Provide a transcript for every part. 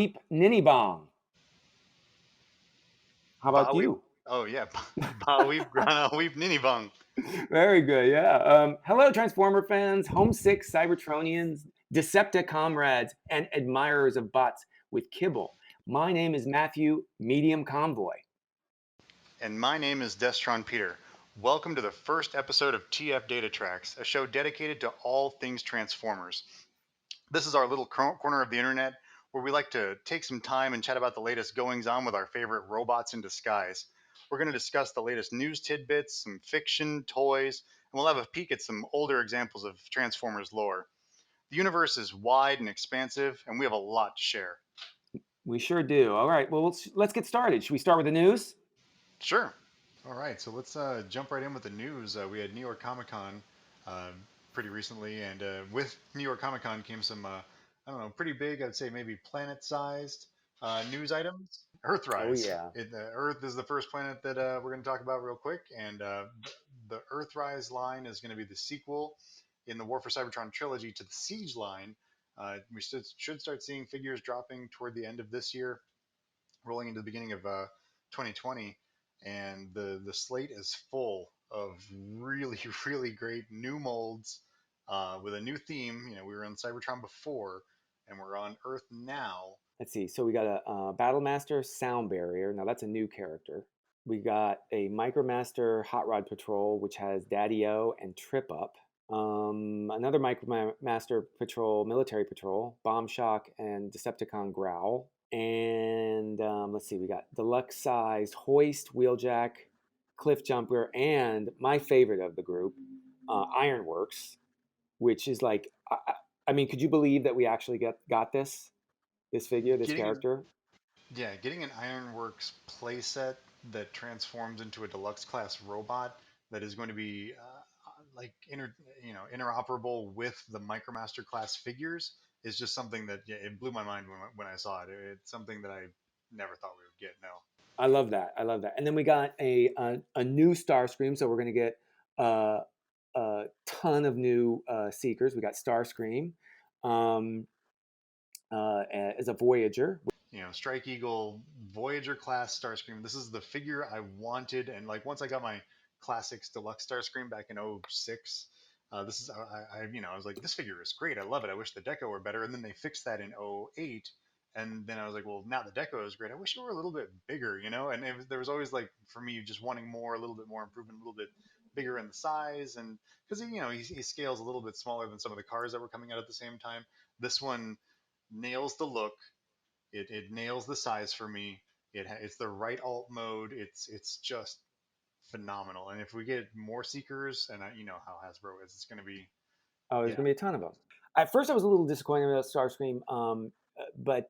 Weep Ninny Bong. How about Ba weep. you? Oh yeah, ba weep grana weep ninny bung. Very good, yeah. Hello, Transformer fans, homesick Cybertronians, Decepticon comrades, and admirers of bots with kibble. My name is Matthew, Medium Convoy. And my name is Destron Peter. Welcome to the first episode of TF DataTrax, a show dedicated to all things Transformers. This is our little corner of the internet where we like to take some time and chat about the latest goings on with our favorite robots in disguise. We're going to discuss the latest news tidbits, some fiction, toys, and we'll have a peek at some older examples of Transformers lore. The universe is wide and expansive, and we have a lot to share. We sure do. All right, well, let's get started. Should we start with the news? Sure. All right, so let's jump right in with the news. We had New York Comic Con uh, pretty recently, and with New York Comic Con came some, I don't know, pretty big, I'd say maybe planet sized news items. Oh, Earthrise. yeah. Earth is the first planet that we're going to talk about real quick, and the Earthrise line is going to be the sequel in the War for Cybertron trilogy to the Siege line. We should start seeing figures dropping toward the end of this year, rolling into the beginning of 2020, and the slate is full of really really great new molds with a new theme. You know, we were on Cybertron before, and we're on Earth now. Let's see. So we got a Battlemaster Sound Barrier. Now that's a new character. We got a Micromaster Hot Rod Patrol, which has Daddy-O and Trip Up. Another Micromaster Patrol, Military Patrol, Bomb Shock and Decepticon Growl. And let's see, we got deluxe sized Hoist, Wheeljack, Cliff Jumper, and my favorite of the group, Ironworks, which is like, I mean, could you believe that we actually got this figure, this Getting an character? Yeah, getting an Ironworks playset that transforms into a deluxe class robot that is going to be interoperable with the Micromaster class figures is just something that, yeah, it blew my mind when I saw it. It's something that I never thought we would get. No. I love that. I love that. And then we got a new Starscream, so we're going to get uh, a ton of new Seekers. We got Starscream um, as a Voyager. You know, Strike Eagle, Voyager class Starscream. This is the figure I wanted, and like once I got my classics deluxe Starscream back in '06, this is I was like, this figure is great. I love it. I wish the deco were better. And then they fixed that in '08, and then I was like, well, now the deco is great. I wish it were a little bit bigger, you know. And there was always like for me just wanting more, a little bit more improvement, a little bit bigger in the size, and because he scales a little bit smaller than some of the cars that were coming out at the same time. This one nails the look. It nails the size for me. It's the right alt mode. It's just phenomenal. And if we get more Seekers, and you know how Hasbro is, it's going to be, Oh, there's yeah. going to be a ton of them. At first, I was a little disappointed about Starscream, but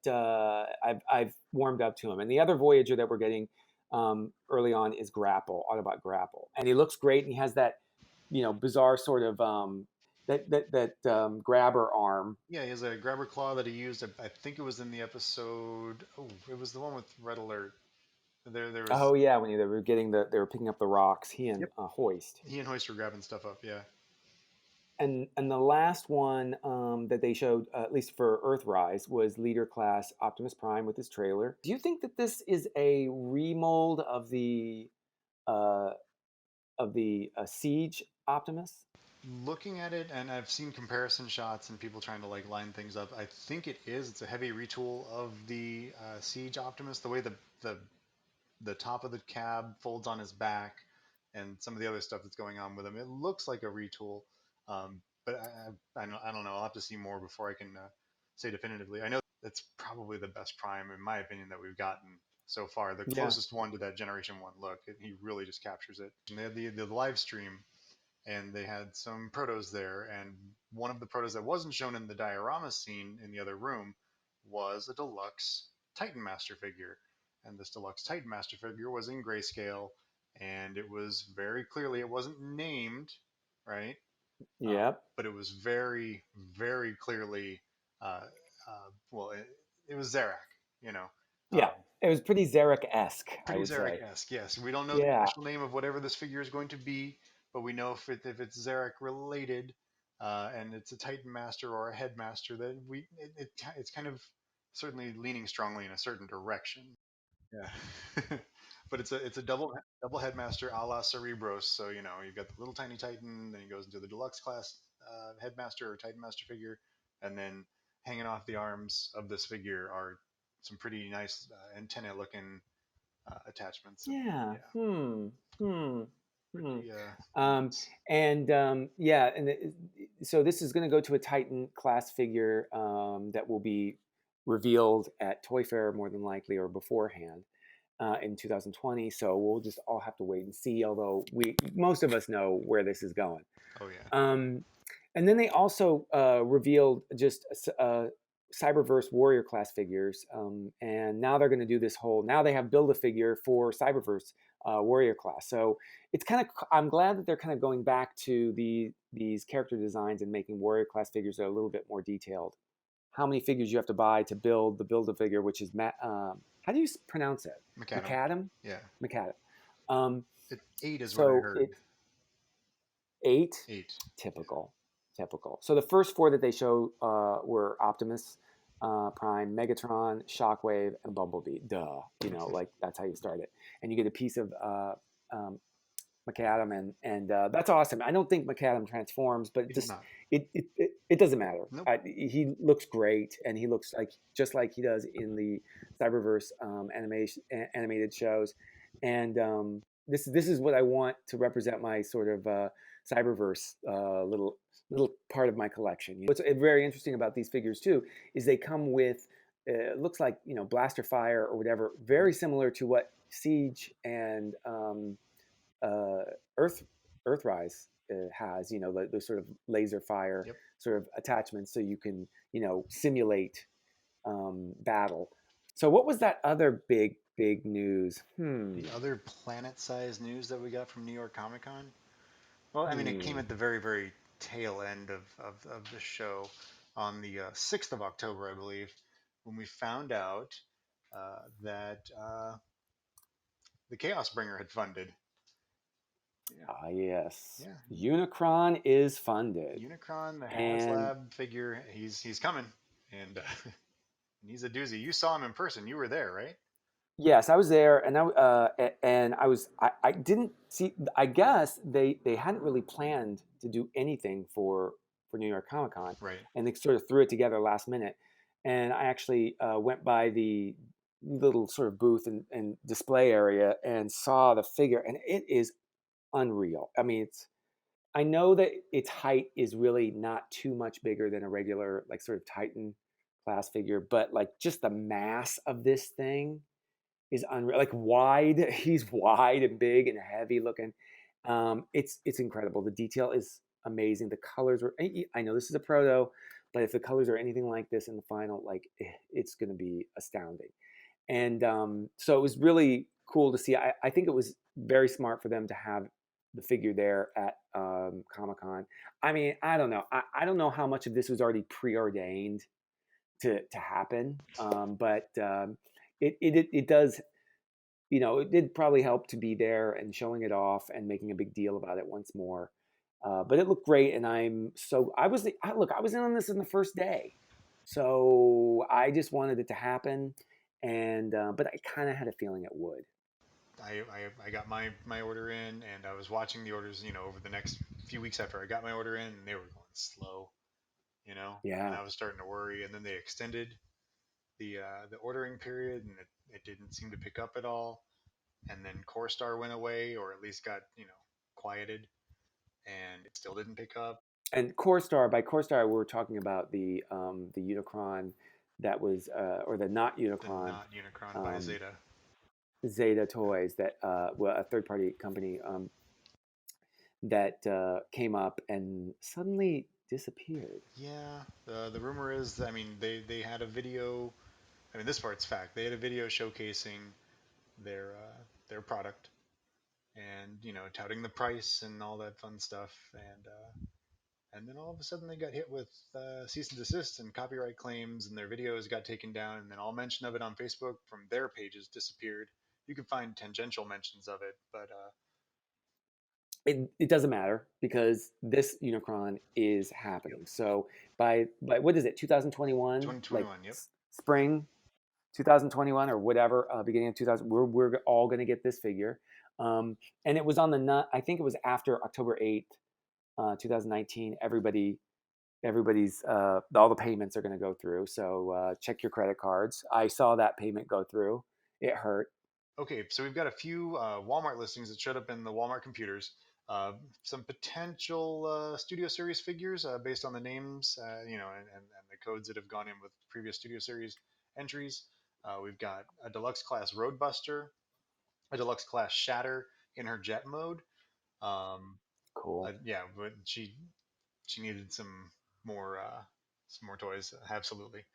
I've warmed up to him. And the other Voyager that we're getting early on is Grapple, Autobot Grapple, and he looks great. And he has that, bizarre sort of that grabber arm. Yeah, he has a grabber claw that he used. I think it was in the episode. Oh, it was the one with Red Alert. There was. Oh yeah, when they were they were picking up the rocks. He and Yep. Hoist. He and Hoist were grabbing stuff up. Yeah. And the last one that they showed, at least for Earthrise, was Leader Class Optimus Prime with his trailer. Do you think that this is a remold uh, of the Siege Optimus? Looking at it, and I've seen comparison shots and people trying to like line things up. I think it is. It's a heavy retool of the Siege Optimus. The way the top of the cab folds on his back, and some of the other stuff that's going on with him. It looks like a retool, but I don't know. I'll have to see more before I can say definitively. I know that's probably the best Prime, in my opinion, that we've gotten so far. The Yeah. closest one to that Generation 1 look. He really just captures it. And they had the live stream, and they had some protos there. And one of the protos that wasn't shown in the diorama scene in the other room was a deluxe Titan Master figure, and this deluxe Titan Master figure was in grayscale, and it was very clearly, it wasn't named, right? Yep. But it was very, very clearly, well, it was Zarak, you know. Yeah. Um, It was pretty Zarek-esque, I Pretty would say. Zarak-esque, yes. We don't know the Yeah. official name of whatever this figure is going to be, but we know if it's Zarak related, and it's a Titan Master or a Headmaster, that it's kind of certainly leaning strongly in a certain direction. Yeah. But it's a double headmaster a la Cerebros. So you've got the little tiny Titan, then he goes into the deluxe class headmaster or Titan master figure, and then hanging off the arms of this figure are some pretty nice antenna looking attachments, and Yeah. yeah, Hmm. Hmm. pretty Um, nuts. yeah, so this is going to go to a Titan class figure that will be revealed at Toy Fair more than likely or beforehand in 2020. So we'll just all have to wait and see. Although most of us know where this is going. Oh yeah. Um, and then they also revealed just Cyberverse Warrior class figures, and now they're going to do this whole. Now they have build a figure for Cyberverse Warrior class. So it's kind of. I'm glad that they're kind of going back to these character designs and making Warrior class figures that are a little bit more detailed. How many figures you have to buy to build the build a figure, which is how do you pronounce it? Macadam. Macadam. Yeah. Macadam. Um, Eight is what I so heard. it's 8. Eight. Typical. Typical. So the first 4 that they show were Optimus Prime, Megatron, Shockwave, and Bumblebee. Duh. Like that's how you start it. And you get a piece of um, McAdam, and that's awesome. I don't think McAdam transforms, but He does not. it doesn't matter. Nope. He looks great, and he looks like just like he does in the Cyberverse animated shows. And this is what I want to represent my sort of Cyberverse little part of my collection. What's very interesting about these figures too is they come with it looks like blaster fire or whatever, very similar to what Siege and uh, Earth Earthrise has. Those sort of laser fire Yep. sort of attachments, so you can simulate battle. So what was that other big news? The other planet-sized news that we got from New York Comic Con. Well, I mean, it came Hmm. at the very, very tail end of the show on the 6th of October, I believe, when we found out that the Chaos Bringer had funded. Yeah. Ah, yes. Yeah. Unicron is funded, Unicron, the and HasLab figure, he's coming, and he's a doozy. You saw him in person. You were there, right? yes, I was there, and I didn't see. I guess they hadn't really planned to do anything for New York Comic Con, Right. and they sort of threw it together last minute. And I actually went by the little sort of booth and display area and saw the figure, and it is unreal. I mean, I know that its height is really not too much bigger than a regular like sort of Titan class figure, but like just the mass of this thing is unreal. Like wide, he's wide and big and heavy looking. It's incredible. The detail is amazing. The colors are. I know this is a proto, but if the colors are anything like this in the final, like it's going to be astounding. And so it was really cool to see. I think it was very smart for them to have the figure there at Comic Con. I mean, I don't know. I don't know how much of this was already preordained to happen, but it does it did probably help to be there and showing it off and making a big deal about it once more. But it looked great, and I was in on this in the first day, so I just wanted it to happen, and but I kind of had a feeling it would. I got my order in, and I was watching the orders, over the next few weeks after I got my order in, and they were going slow, and Yeah, I was starting to worry. And then they extended the ordering period, and it didn't seem to pick up at all. And then Core Star went away, or at least got quieted, and it still didn't pick up. and Core Star by Core Star, we were talking about the Unicron that was or the not The Unicron not Unicron by um, Zeta. Zeta Toys that well, a third party company that came up and suddenly disappeared. Yeah, the rumor is, I mean, they had a video. I mean, this part's fact. They had a video showcasing their product, and touting the price and all that fun stuff, and then all of a sudden they got hit with cease and desist and copyright claims, and their videos got taken down, and then all mention of it on Facebook from their pages disappeared. You can find tangential mentions of it, but It doesn't matter because this Unicron is yep, happening. So by what is it, 2021? Like 2021. Yep. spring 2021 or whatever, beginning of 2000. We're all going to get this figure, and it was on the I think it was after October 8th, 2019. Everybody's all the payments are going to go through. So check your credit cards. I saw that payment go through. It hurt. Okay, so we've got a few Walmart listings that showed up in the Walmart computers. Some potential Studio Series figures based on the names, and the codes that have gone in with previous Studio Series entries. We've got a deluxe class Roadbuster, a deluxe class Shatter in her jet mode. Um, Cool. yeah, but she needed some more toys. Absolutely.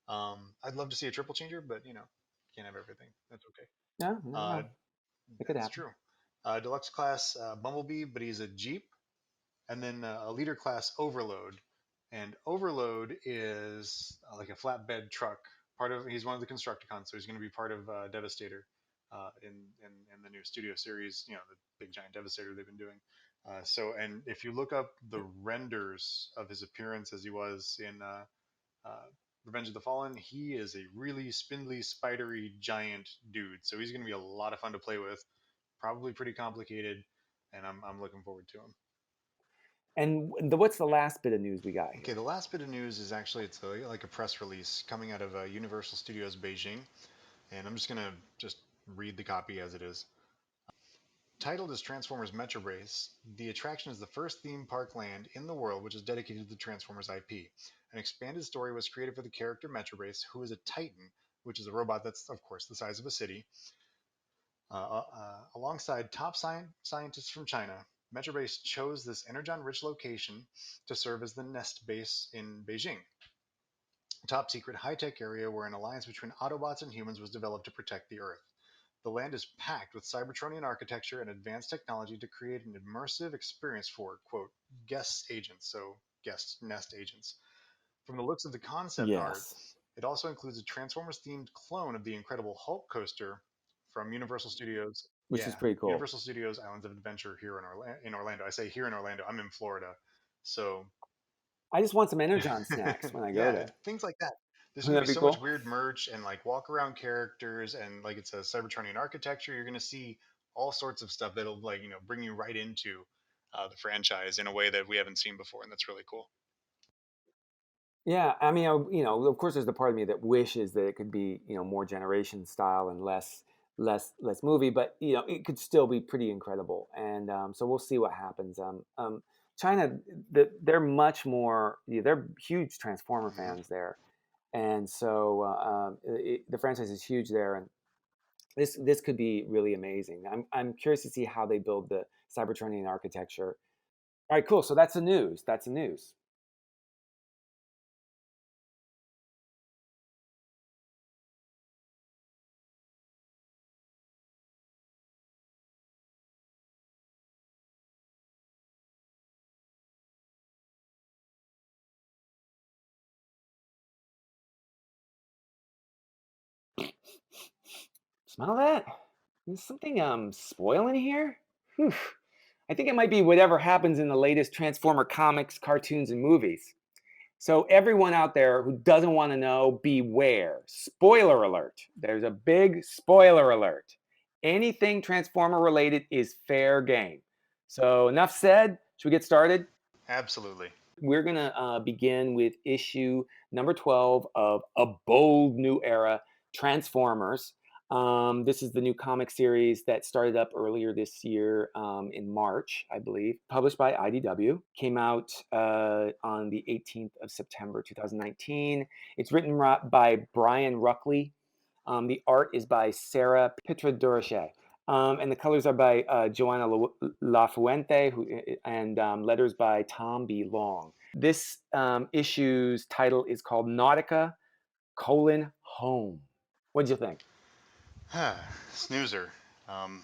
I'd love to see a triple changer, but can't have everything. That's okay. No, no, Uh, no. It could that's happen. true. Deluxe class Bumblebee, but he's a Jeep, and then a leader class Overload. And Overload is like a flatbed truck. He's one of the Constructicons, so he's going to be part of Devastator in the new Studio Series. The big giant Devastator they've been doing. And if you look up the renders of his appearance as he was in uh, Revenge of the Fallen, he is a really spindly, spidery giant dude. So he's going to be a lot of fun to play with. Probably pretty complicated, and I'm looking forward to him. And what's the last bit of news we got Okay, here? the last bit of news is actually like a press release coming out of Universal Studios Beijing, and I'm just gonna just read the copy as it is. Titled as Transformers Metro Race, the attraction is the first theme park land in the world which is dedicated to the Transformers IP. An expanded story was created for the character Metro Race, who is a Titan, which is a robot that's, of course, the size of a city. Alongside top scientists from China, Metrobase chose this energon-rich location to serve as the nest base in Beijing, a top secret high-tech area where an alliance between Autobots and humans was developed to protect the Earth. The land is packed with Cybertronian architecture and advanced technology to create an immersive experience for, quote, guest agents, so guest nest agents. From the looks of the concept art, Yes, it also includes a Transformers themed clone of the Incredible Hulk coaster from Universal Studios. which is Yeah, pretty cool. Universal Studios Islands of Adventure here in Orlando. I say here in Orlando. I'm in Florida, so I just want some Energon snacks when I go yeah, there. things like that. There's going to Wouldn't be that be so much cool? weird merch and like walk around characters and like it's a Cybertronian architecture. You're going to see all sorts of stuff that'll like bring you right into the franchise in a way that we haven't seen before, and that's really cool. Yeah, I mean, of course, there's the part of me that wishes that it could be, more generation style and less movie, but it could still be pretty incredible. And so we'll see what happens. China, they're much more, they're huge Transformer Hmm. fans there, and so the franchise is huge there, and this could be really amazing. I'm curious to see how they build the Cybertronian architecture. All right, cool. So that's the news. That's the news. Smell that? Is something spoiling here? Whew. I think it might be whatever happens in the latest Transformer comics, cartoons, and movies. So everyone out there who doesn't want to know, beware. Spoiler alert. There's a big spoiler alert. Anything Transformer related is fair game. So enough said. Should we get started? Absolutely. We're going to begin with issue number 12 of A Bold New Era Transformers. This is the new comic series that started up earlier this year in March, I believe, published by IDW. Came out on the 18th of September 2019. It's written by Brian Ruckley. The art is by Sarah Pietradorisce. And the colors are by Joanna Lafuente, and letters by Tom B. Long. This issue's title is called Nautica: Home. What did you think? Snoozer. Um,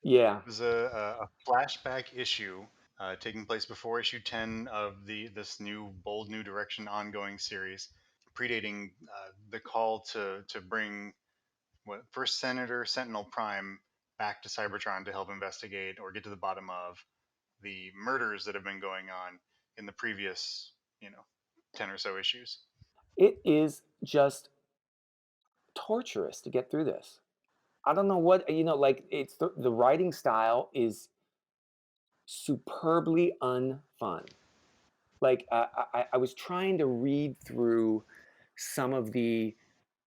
Yeah, it was a flashback issue taking place before issue 10 of this new bold new direction ongoing series, predating the call to bring what first Senator Sentinel Prime back to Cybertron to help investigate or get to the bottom of the murders that have been going on in the previous 10 or so issues. it is just torturous to get through this. I don't know what, like it's the writing style is superbly unfun. Like I was trying to read through some of the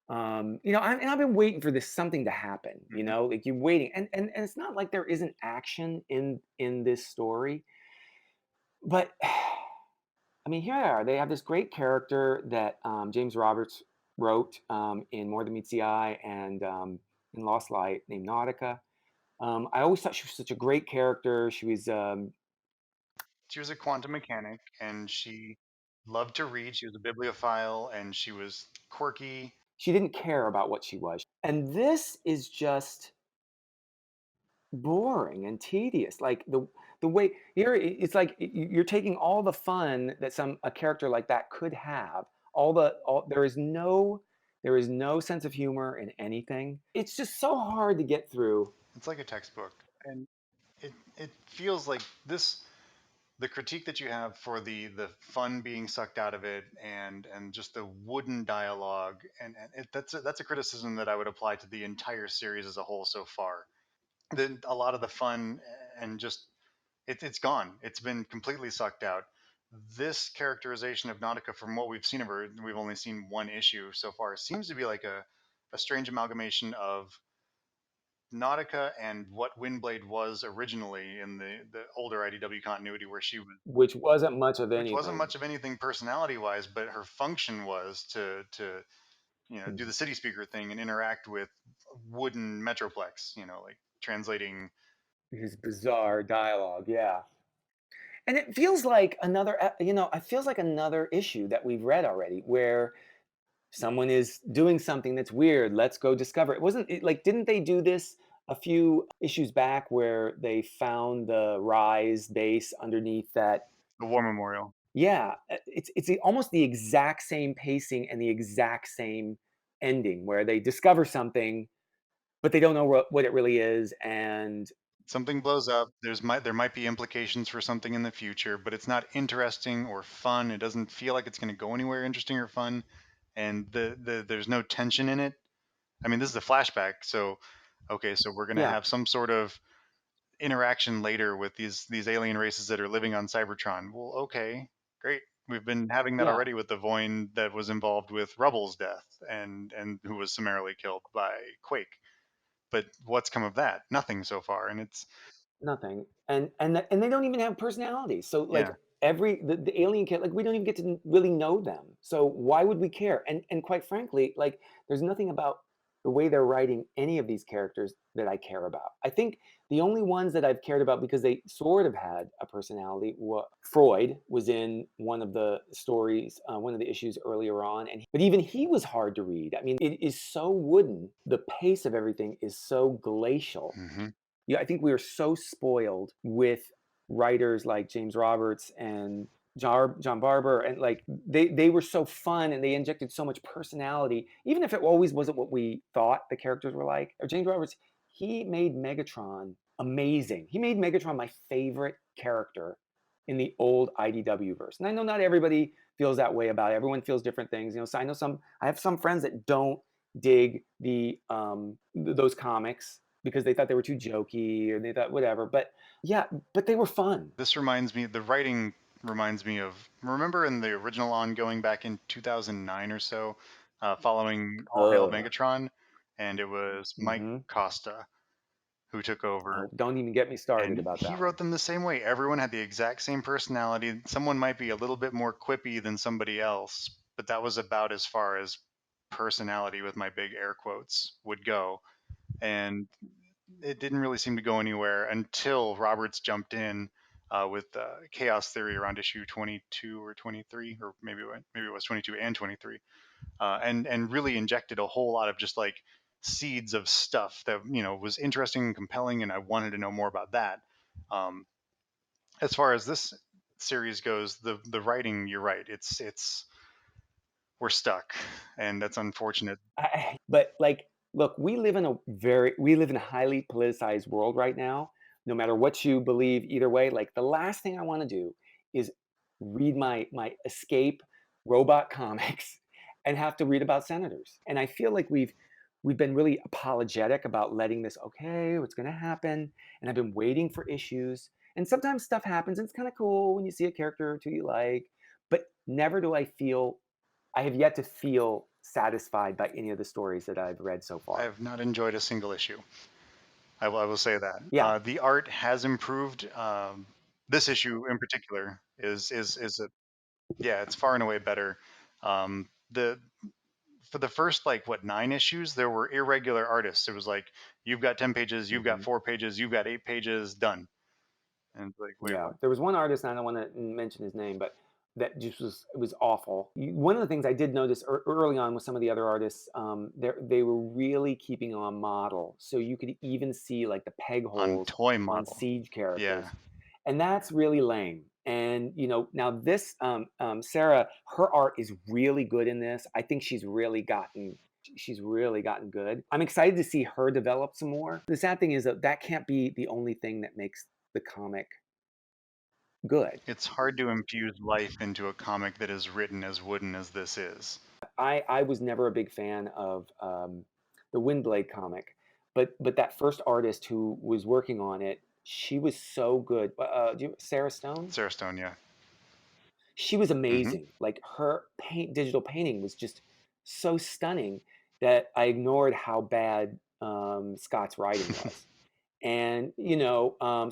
and I've been waiting for this something to happen, Hmm. like you're waiting, and it's not like there isn't action in this story, but I mean, here they are. They have this great character that James Roberts wrote in More Than Meets the Eye and in Lost Light, named Nautica. I always thought she was such a great character. She was She was a quantum mechanic, and she loved to read. She was a bibliophile, and she was quirky. she didn't care about what she was, and this is just boring and tedious. Like the way here, it's like you're taking all the fun that some a character like that could have. All there is no sense of humor in anything. It's just so hard to get through. It's like a textbook, and it feels like this. The critique that you have for the fun being sucked out of it, and just the wooden dialogue, and that's a criticism that I would apply to the entire series as a whole so far. Then a lot of the fun and just it's gone. It's been completely sucked out. This characterization of Nautica, from what we've seen of her, we've only seen one issue so far, seems to be like a strange amalgamation of Nautica and what Windblade was originally in the older IDW continuity, where she was, Which wasn't much of which wasn't anything. much of anything personality wise, but her function was to do the city speaker thing and interact with wooden metroplex, like translating. His bizarre dialogue, yeah. And it feels like it feels like another issue that we've read already, where someone is doing something that's weird. Let's go discover it. Wasn't it like, didn't they do this a few issues back where they found the Rise base underneath that? The war memorial. Yeah, almost the exact same pacing and the exact same ending where they discover something, but they don't know what it really is. And Something blows up. There might be implications for something in the future, but it's not interesting or fun. It doesn't feel like it's going to go anywhere interesting or fun, and there's no tension in it. I mean, this is a flashback, so okay, so we're going to yeah, have some sort of interaction later with these alien races that are living on Cybertron. Well, okay, great. We've been having that yeah, already with the Void that was involved with Rubble's death and who was summarily killed by Quake. But what's come of that? Nothing so far, and it's nothing. And they don't even have personalities. So like yeah. the alien kid, like we don't even get to really know them. So why would we care? And quite frankly, like there's nothing about the way they're writing any of these characters that I care about. I think the only ones that I've cared about because they sort of had a personality. Freud was in one of the stories, one of the issues earlier on, but even he was hard to read. I mean, it is so wooden. The pace of everything is so glacial. Hmm. Yeah, I think we are so spoiled with writers like James Roberts and John Barber, and like they were so fun and they injected so much personality, even if it always wasn't what we thought the characters were like. Or James Roberts, he made Megatron amazing. He made Megatron my favorite character in the old IDW verse. And I know not everybody feels that way about it. Everyone feels different things. So I have some friends that don't dig those comics because they thought they were too jokey or they thought whatever. But yeah, but they were fun. This reminds me, the writing reminds me of, remember in the original ongoing back in 2009 or so, following All Hail Ugh. Megatron, and it was Mike Mm-hmm. Costa who took over. Oh, don't even get me started And about he that one. wrote them the same way. Everyone had the exact same personality. Someone might be a little bit more quippy than somebody else, but that was about as far as personality, with my big air quotes, would go. And it didn't really seem to go anywhere until Roberts jumped in with Chaos Theory around issue 22 or 23, or maybe it was 22 and 23, and really injected a whole lot of just like seeds of stuff that was interesting and compelling, and I wanted to know more about that. Um, as far as this series goes, the writing, you're right, it's we're stuck, and that's unfortunate. But like, look, we live in a highly politicized world right now. No matter what you believe, either way, like the last thing I want to do is read my escape robot comics and have to read about senators. And I feel like we've been really apologetic about letting this, okay, what's going to happen? And I've been waiting for issues. And sometimes stuff happens and it's kind of cool when you see a character or two you like, but never do I have yet to feel satisfied by any of the stories that I've read so I far. have not enjoyed a single issue. I will say that. Yeah. The art has improved. This issue in particular is a, yeah, it's far and away better. The For the first like what 9 issues, there were irregular artists. It was like you've got 10 pages, you've got Hmm. 4 pages, you've got 8 pages, done. And it's like, wait, Yeah. what? There was one artist, and I don't want to mention his name, but that just was, it was awful. One of the things I did notice early on with some of the other artists, they were really keeping on model. So you could even see like the peg On holes toy on model? siege Yeah, characters. And that's really lame. And now this Sarah, her art is really good in this. I think she's really gotten good. I'm excited to see her develop some more. The sad thing is that that can't be the only thing that makes the comic good. it's hard to infuse life into a comic that is written as wooden as this is. I was never a big fan of the Windblade comic, but that first artist who was working on it, she was so good. Sarah Stone? Sarah Stone, yeah. She was Hmm. amazing. Like her digital painting was just so stunning that I ignored how bad Scott's writing was. And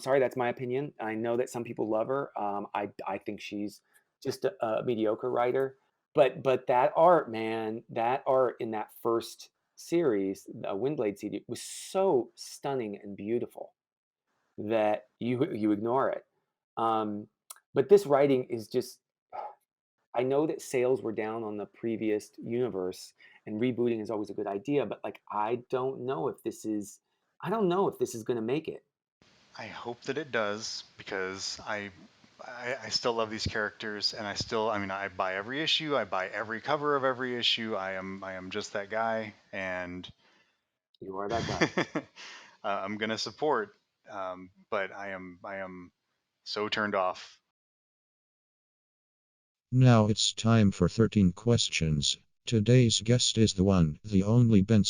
sorry, that's my opinion. I know that some people love her. I think she's just a mediocre writer. But that art, man, that art in that first series, Windblade CD, was so stunning and beautiful that you ignore it. Um, but this writing is just, I know that sales were down on the previous universe, and rebooting is always a good idea, but like I don't know if this is going to make it. I hope that it does because I still love these characters, and I mean, I buy every issue, I buy every cover of every issue. I am just that guy, and You are that guy. I'm gonna support. But I am so turned off. Now it's time for 13 questions. Today's guest is the one, the only Ben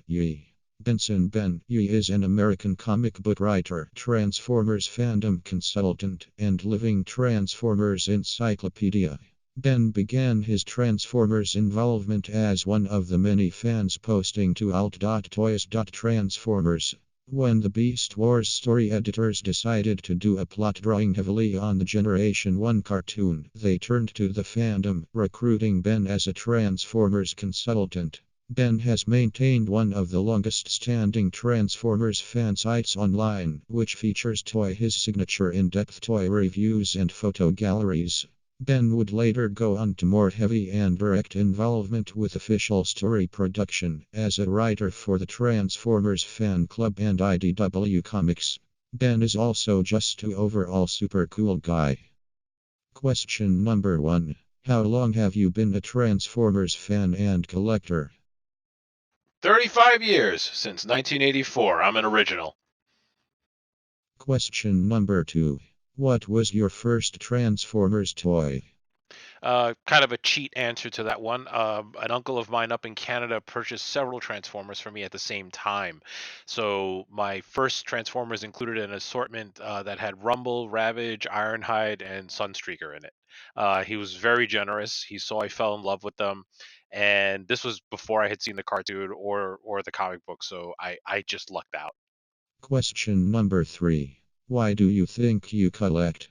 Yee. Ben Yee is an American comic book writer, Transformers fandom consultant, and living Transformers encyclopedia. Ben began his Transformers involvement as one of the many fans posting to alt.toys.transformers. When the Beast Wars story editors decided to do a plot drawing heavily on the Generation 1 cartoon, they turned to the fandom, recruiting Ben as a Transformers consultant. Ben has maintained one of the longest standing Transformers fan sites online, which features his signature in depth toy reviews and photo galleries. Ben would later go on to more heavy and direct involvement with official story production as a writer for the Transformers fan club and IDW Comics. Ben is also just an overall super cool guy. Question number 1. How long have you been a Transformers fan and collector? 35 years since 1984. I'm an original. Question number 2. What was your first Transformers toy? Kind of a cheat answer to that one. An uncle of mine up in Canada purchased several Transformers for me at the same time. So my first Transformers included an assortment that had Rumble, Ravage, Ironhide, and Sunstreaker in it. He was very generous. He saw I fell in love with them, and this was before I had seen the cartoon or the comic book. So I just lucked out. Question number 3. Why do you think you collect?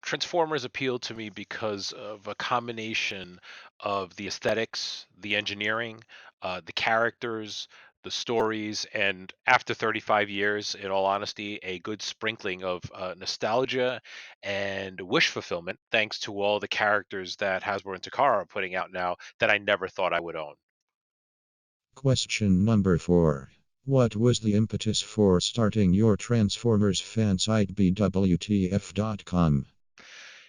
Transformers appeal to me because of a combination of the aesthetics, the engineering, the characters, the stories, and after 35 years, in all honesty, a good sprinkling of nostalgia and wish fulfillment, thanks to all the characters that Hasbro and Takara are putting out now that I never thought I would own. Question number 4. What was the impetus for starting your Transformers fan site BWTF.com?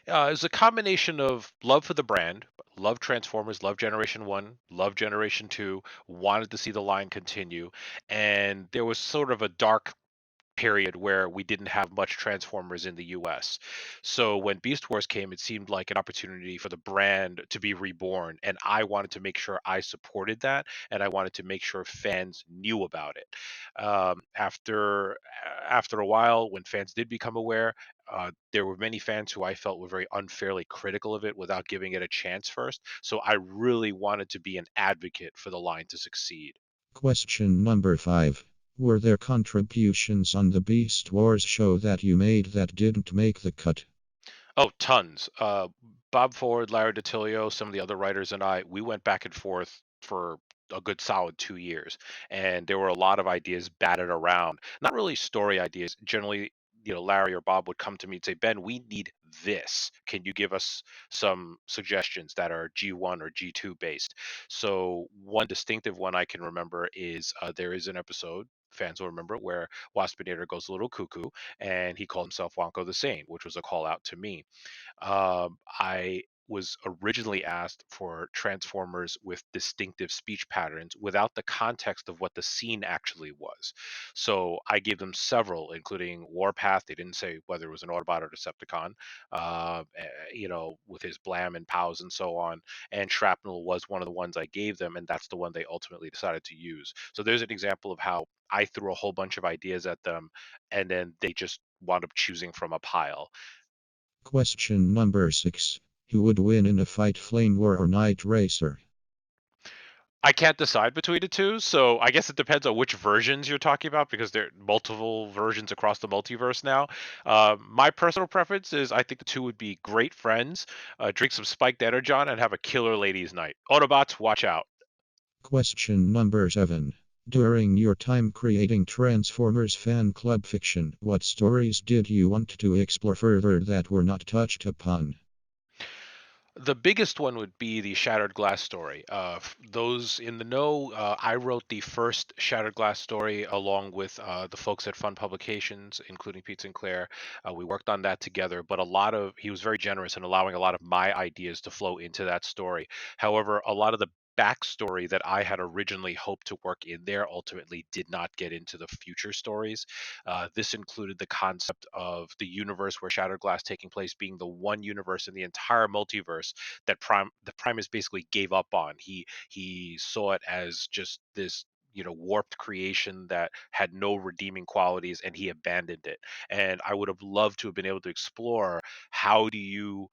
It was a combination of love for the brand, love Transformers, love Generation 1, love Generation 2, wanted to see the line continue. And there was sort of a dark period where we didn't have much Transformers in the US. So when Beast Wars came, it seemed like an opportunity for the brand to be reborn. And I wanted to make sure I supported that, and I wanted to make sure fans knew about it. After a while, when fans did become aware, there were many fans who I felt were very unfairly critical of it without giving it a chance first. So I really wanted to be an advocate for the line to succeed. Question number 5. Were there contributions on the Beast Wars show that you made that didn't make the cut? Oh, tons. Bob Ford, Larry DiTilio, some of the other writers, and we went back and forth for a good solid 2 years, and there were a lot of ideas batted around. Not really story ideas. Generally, Larry or Bob would come to me and say, "Ben, we need this. Can you give us some suggestions that are G1 or G2 based?" So one distinctive one I can remember is there is an episode. Fans will remember it, where Waspinator goes a little cuckoo and he called himself Wonko the Sane, which was a call out to me. I was originally asked for Transformers with distinctive speech patterns without the context of what the scene actually was. So I gave them several, including Warpath. They didn't say whether it was an Autobot or Decepticon, with his blam and pows and so on. And Shrapnel was one of the ones I gave them, and that's the one they ultimately decided to use. So there's an example of how I threw a whole bunch of ideas at them, and then they just wound up choosing from a pile. Question number 6. Who would win in a fight, Flame War or Night Racer? I can't decide between the two, so I guess it depends on which versions you're talking about, because there are multiple versions across the multiverse now. My personal preference is I think the two would be great friends, drink some spiked energon, and have a killer ladies' night. Autobots, watch out. Question number 7. During your time creating Transformers fan club fiction, what stories did you want to explore further that were not touched upon? The biggest one would be the Shattered Glass story. Those in the know, I wrote the first Shattered Glass story along with the folks at Fun Publications, including Pete Sinclair. We worked on that together, but he was very generous in allowing a lot of my ideas to flow into that story. However, a lot of the backstory that I had originally hoped to work in there ultimately did not get into the future stories. This included the concept of the universe where Shattered Glass taking place being the one universe in the entire multiverse that the Primus basically gave up on. He saw it as just this warped creation that had no redeeming qualities, and he abandoned it. And I would have loved to have been able to explore, how do you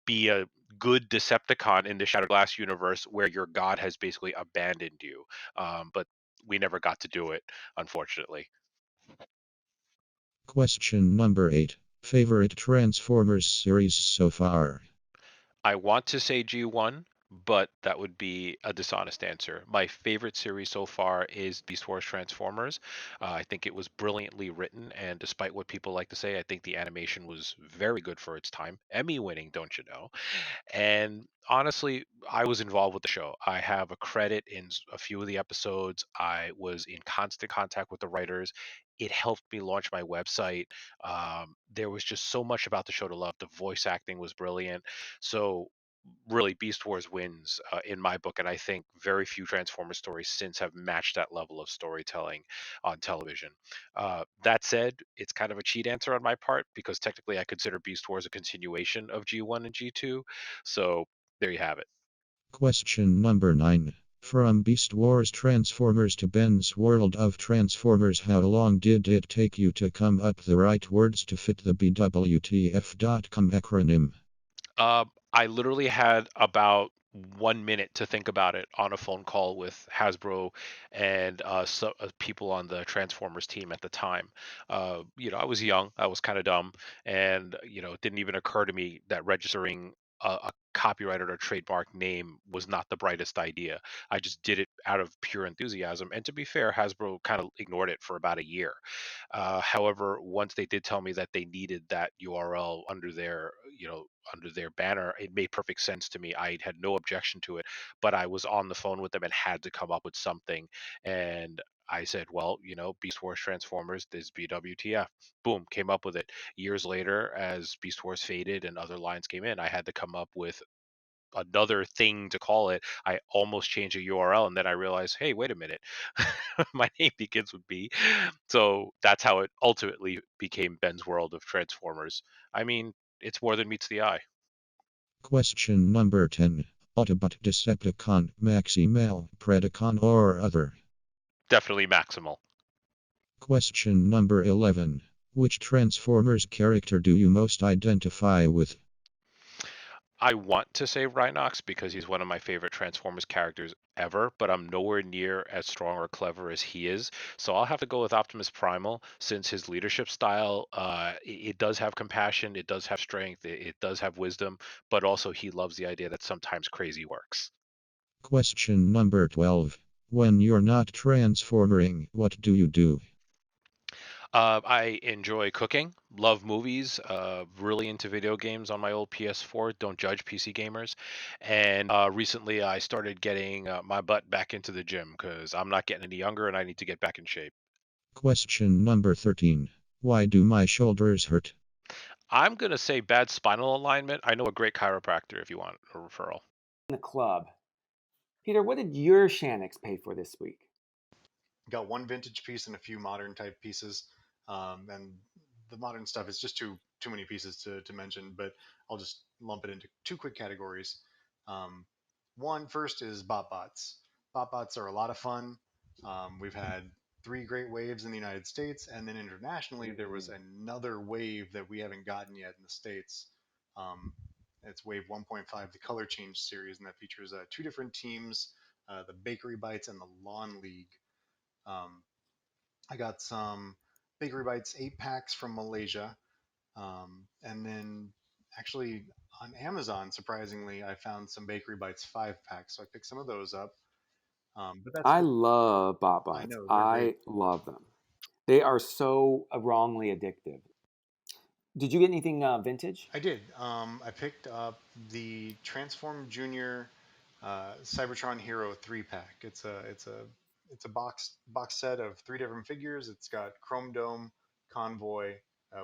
be a good Decepticon in the Shattered Glass universe where your god has basically abandoned you. But we never got to do it, unfortunately. Question number 8. Favorite Transformers series so far? I want to say G1, but that would be a dishonest answer. My favorite series so far is Beast Wars Transformers. I think it was brilliantly written, and despite what people like to say, I think the animation was very good for its time. Emmy winning, don't you know? And honestly, I was involved with the show. I have a credit in a few of the episodes. I was in constant contact with the writers. It helped me launch my website. There was just so much about the show to love. The voice acting was brilliant. So, really, Beast Wars wins in my book. And I think very few Transformers stories since have matched that level of storytelling on television. That said, it's kind of a cheat answer on my part, because technically I consider Beast Wars a continuation of G1 and G2. So there you have it. Question number 9. From Beast Wars Transformers to Ben's World of Transformers, how long did it take you to come up the right words to fit the BWTF.com acronym? I literally had about 1 minute to think about it on a phone call with Hasbro and people on the Transformers team at the time. I was young, I was kind of dumb, and it didn't even occur to me that registering a copyrighted or trademark name was not the brightest idea. I just did it out of pure enthusiasm. And to be fair, Hasbro kind of ignored it for about a year. However, once they did tell me that they needed that URL under their banner, it made perfect sense to me. I had no objection to it, but I was on the phone with them and had to come up with something. And I said, well, Beast Wars Transformers, this BWTF. Boom, came up with it. Years later, as Beast Wars faded and other lines came in, I had to come up with another thing to call it. I almost changed a URL, and then I realized, hey, wait a minute, my name begins with B. So that's how it ultimately became Ben's World of Transformers. I mean, it's more than meets the eye. Question number 10. Autobot, Decepticon, Maximal, Predacon, or other? Definitely Maximal. Question number 11. Which Transformers character do you most identify with? I want to say Rhinox because he's one of my favorite Transformers characters ever, but I'm nowhere near as strong or clever as he is. So I'll have to go with Optimus Primal since his leadership style, it does have compassion, it does have strength, it does have wisdom, but also he loves the idea that sometimes crazy works. Question number 12. When you're not transforming, what do you do? I enjoy cooking, love movies, really into video games on my old PS4. Don't judge PC gamers. And recently I started getting my butt back into the gym because I'm not getting any younger and I need to get back in shape. Question number 13. Why do my shoulders hurt? I'm going to say bad spinal alignment. I know a great chiropractor if you want a referral. In the club. Peter, what did your Shanix pay for this week? Got one vintage piece and a few modern type pieces, and the modern stuff is just too many pieces to mention. But I'll just lump it into two quick categories. Um, one first is bot bots. Bot bots are a lot of fun. We've had three great waves in the United States, and then internationally there was another wave that we haven't gotten yet in the states. Um, it's Wave 1.5, the Color Change series, and that features two different teams, the Bakery Bites and the Lawn League. um, I got some Bakery Bites 8 packs from Malaysia. And then actually on Amazon, surprisingly, I found some Bakery Bites 5 packs. So I picked some of those up. But that's I just, love I BotBots. know they're great. I love them. They are so wrongly addictive. Did you get anything vintage? I did. I picked up the Transform Junior Cybertron Hero 3 pack. It's a box set of three different figures. It's got Chrome Dome, Convoy,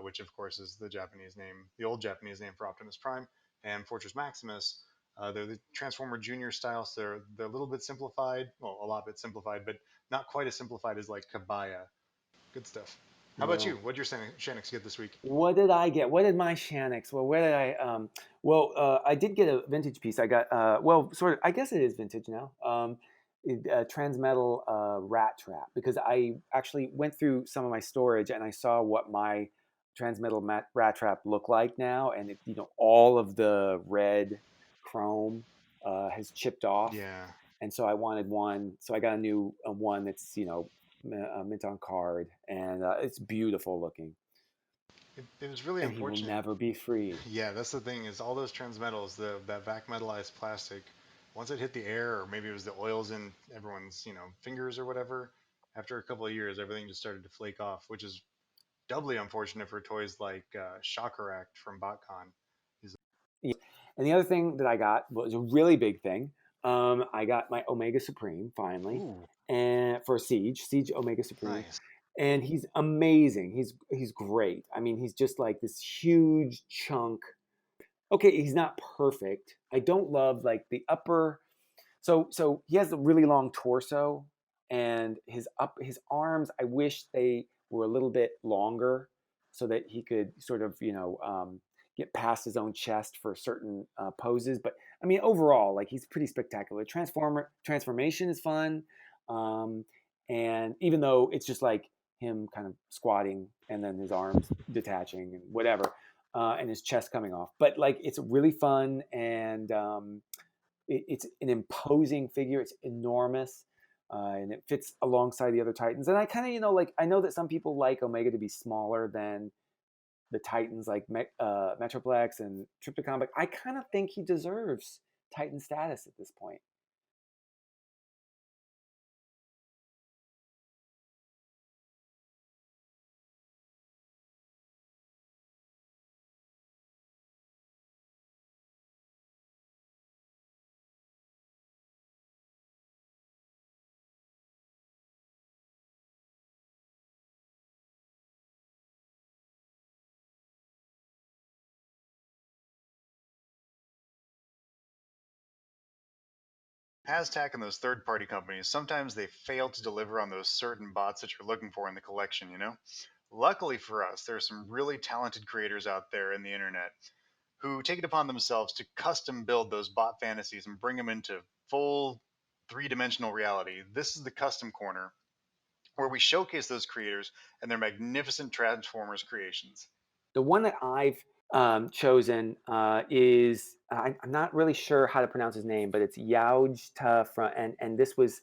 which of course is the Japanese name, the old Japanese name for Optimus Prime, and Fortress Maximus. They're the Transformer Junior style, so they're a little bit simplified. Well, a lot bit simplified, but not quite as simplified as like Kabaya. Good stuff. How about Yeah. you? What'd your Shanix get this week? What did I get? What did my Shanix? Well, where did I? I did get a vintage piece. I got sort of. I guess it is vintage now. Transmetal rat trap because I actually went through some of my storage and I saw what my transmetal rat trap looked like now, and all of the red chrome has chipped off, Yeah. and so I wanted one. So I got a new one that's mint on card, and it's beautiful looking, It was really and he will unfortunate. never be freed. Yeah, that's the thing is all those transmetals, that vac metallized plastic, once it hit the air, or maybe it was the oils in everyone's fingers or whatever. After a couple of years, everything just started to flake off, which is doubly unfortunate for toys like Shocker Act from BotCon. He's Yeah. And the other thing that I got was a really big thing. I got my Omega Supreme finally, ooh, and for Siege Omega Supreme, nice. and he's amazing. He's great. I mean, he's just like this huge chunk. Okay, he's not perfect. I don't love like the upper. So he has a really long torso, and his arms. I wish they were a little bit longer, so that he could sort of get past his own chest for certain poses. But I mean, overall, like he's pretty spectacular. Transformation is fun, um, and even though it's just like him kind of squatting and then his arms detaching and whatever, and his chest coming off, but like it's really fun and it's an imposing figure. It's enormous, and it fits alongside the other Titans. And I kind of, like I know that some people like Omega to be smaller than the Titans, like Metroplex and Trypticon, but I kind of think he deserves Titan status at this point. Hashtag and those third-party companies, sometimes they fail to deliver on those certain bots that you're looking for in the collection, you know? Luckily for us, there are some really talented creators out there in the internet who take it upon themselves to custom build those bot fantasies and bring them into full three-dimensional reality. This is the Custom Corner, where we showcase those creators and their magnificent Transformers creations. The one that I've chosen is I'm not really sure how to pronounce his name, but it's Yaujta from, and this was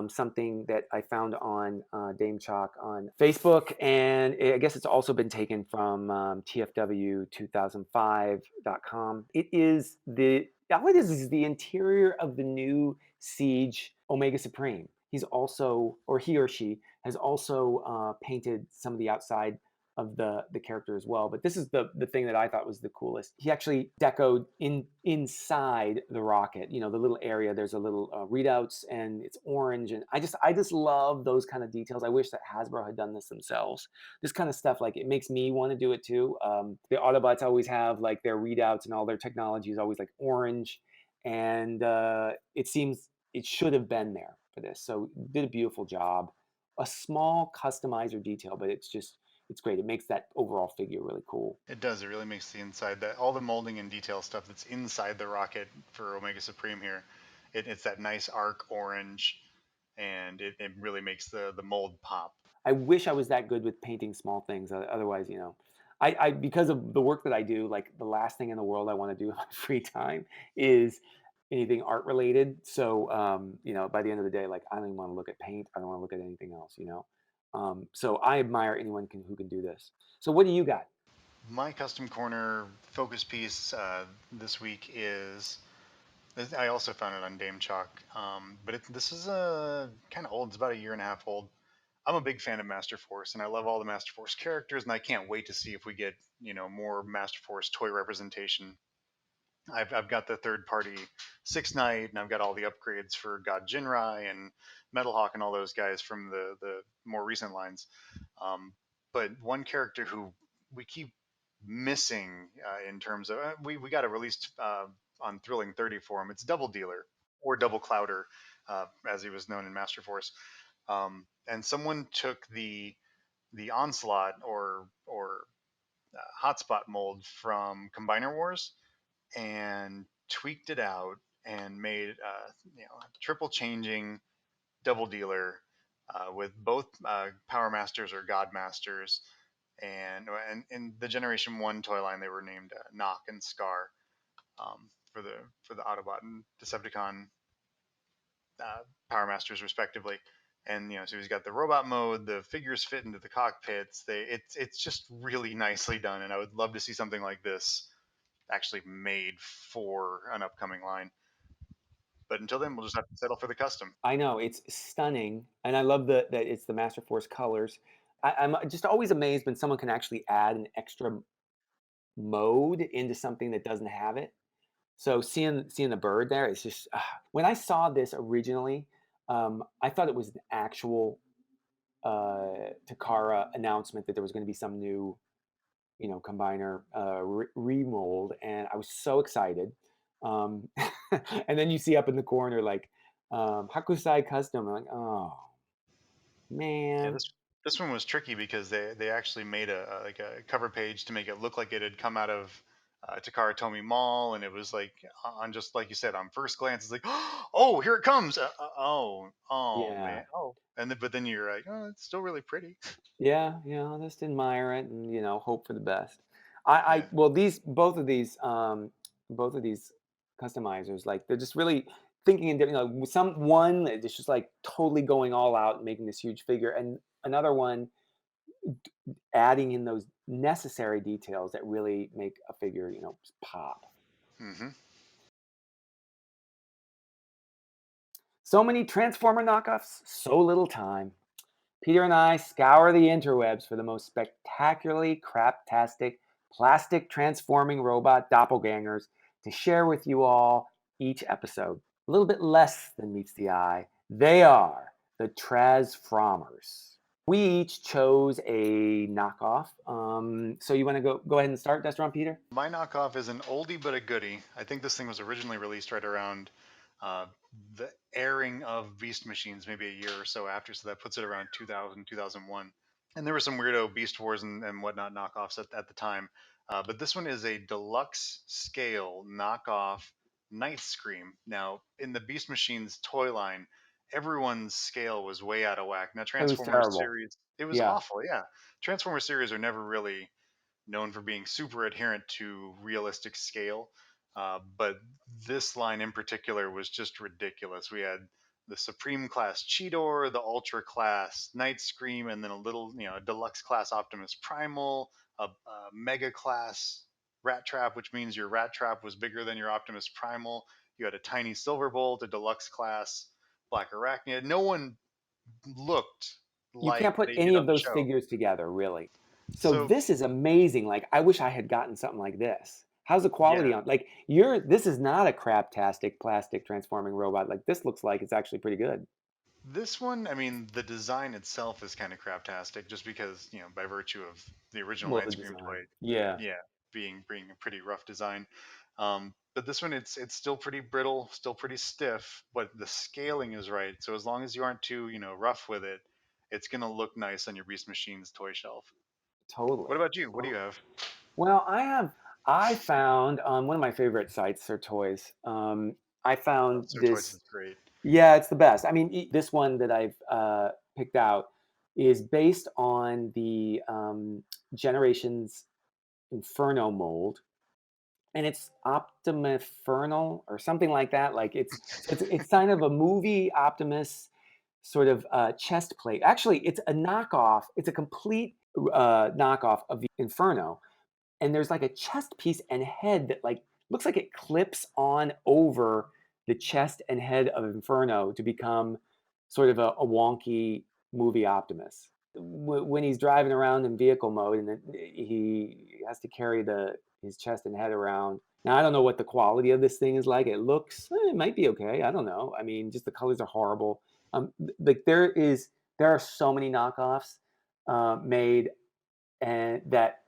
something that I found on Dame Chalk on Facebook, and I guess it's also been taken from TFW2005.com. It is the all it is the interior of the new Siege Omega Supreme. He's also, or he or she has also painted some of the outside of the character as well. But this is the thing that I thought was the coolest. He actually decoed inside the rocket. You know, the little area. There's a little readouts, and it's orange. And I just love those kind of details. I wish that Hasbro had done this themselves. This kind of stuff, like, it makes me want to do it too. The Autobots always have like their readouts, and all their technology is always like orange, and it seems it should have been there for this. So did a beautiful job. A small customizer detail, but it's great. It makes that overall figure really cool. It does. It really makes the inside, that all the molding and detail stuff that's inside the rocket for Omega Supreme here. It's that nice arc orange, and it really makes the mold pop. I wish I was that good with painting small things. Otherwise, I because of the work that I do, like, the last thing in the world I want to do in my free time is anything art related. So, by the end of the day, like, I don't even want to look at paint. I don't want to look at anything else. So I admire anyone who can do this. So what do you got? My custom corner focus piece this week is. I also found it on Dame Chalk, but this is kind of old. It's about a year and a half old. I'm a big fan of Master Force, and I love all the Master Force characters, and I can't wait to see if we get more Master Force toy representation. I've got the third party Six Knight, and I've got all the upgrades for God Jinrai and Metal Hawk and all those guys from the more recent lines. But one character who we keep missing in terms of we got it released on Thrilling 30 for him. It's Double Dealer, or Double Clouder, as he was known in Master Force. And someone took the Onslaught or Hotspot mold from Combiner Wars and tweaked it out and made triple changing Double Dealer with both Power Masters or God Masters, and in the Generation One toy line they were named Knock and Scar, for the Autobot and Decepticon Power Masters respectively. And so he's got the robot mode. The figures fit into the cockpits. It's just really nicely done, and I would love to see something like this actually made for an upcoming line. But until then, we'll just have to settle for the custom. I know it's stunning, and I love that it's the Master Force colors. I'm just always amazed when someone can actually add an extra mode into something that doesn't have it. So seeing the bird there, it's just when I saw this originally, I thought it was an actual Takara announcement that there was going to be some new, combiner remold, and I was so excited. And then you see up in the corner like Hakusai Custom. I'm like, oh Yeah, man, this one was tricky because they actually made like a cover page to make it look like it had come out of Takara Tomy Mall, and it was like, on just like you said, on first glance it's like, oh, here it comes. Oh yeah, man, oh, and then, but then you're like, oh, it's still really pretty. yeah, just admire it and hope for the best. I Yeah. well these both of these customizers, like, they're just really thinking in different. One is just like totally going all out and making this huge figure, and another one adding in those necessary details that really make a figure pop. Hmm. So many Transformer knockoffs, so little time. Peter and I scour the interwebs for the most spectacularly craptastic plastic transforming robot doppelgangers to share with you all each episode. A little bit less than meets the eye. They are the Transformers. We each chose a knockoff. So you want to go ahead and start, Destron, Peter? My knockoff is an oldie but a goodie. I think this thing was originally released right around Uh, the airing of Beast Machines maybe a year or so after, so that puts it around 2000, 2001. And there were some weirdo Beast Wars and whatnot knockoffs at the time. But this one is a deluxe scale knockoff Night Scream. Now, in the Beast Machines toy line, everyone's scale was way out of whack. Now, It was Transformers terrible. series, it was Yeah. awful, yeah. Transformers series are never really known for being super adherent to realistic scale. But this line in particular was just ridiculous. We had the Supreme class Cheetor, the Ultra class Night Scream, and then a little, a deluxe class Optimus Primal, a Mega class Rat Trap, which means your Rat Trap was bigger than your Optimus Primal. You had a tiny Silverbolt, a deluxe class Black Arachnia. No one looked You like can't put they did any on of the those show. figures together, really. So So this is amazing. Like, I wish I had gotten something like this. How's the quality yeah, on? Like, this is not a craptastic plastic transforming robot. Like, this looks like it's actually pretty good. this one, I mean, the design itself is kind of craptastic, just because by virtue of the original Well, Night the Scream toy, design. Yeah, yeah, being a pretty rough design. But this one, it's still pretty brittle, still pretty stiff, but the scaling is right. So as long as you aren't too rough with it, it's gonna look nice on your Beast Machines toy shelf. What totally. about you? What do you Totally. have? Well, I found one of my favorite sites for toys. I found Sir Toys this. is great. Yeah, it's the best. I mean, this one that I've picked out is based on the Generations Inferno mold, and it's Optimifernal or something like that. Like it's kind of a movie Optimus sort of chest plate. Actually, it's a knockoff. It's a complete knockoff of the Inferno, and there's like a chest piece and head that like looks like it clips on over the chest and head of Inferno to become sort of a wonky movie Optimus. When he's driving around in vehicle mode and then he has to carry his chest and head around. Now I don't know what the quality of this thing is like. It looks, it might be okay. I don't know. I mean, just the colors are horrible. Like there are so many knockoffs made and that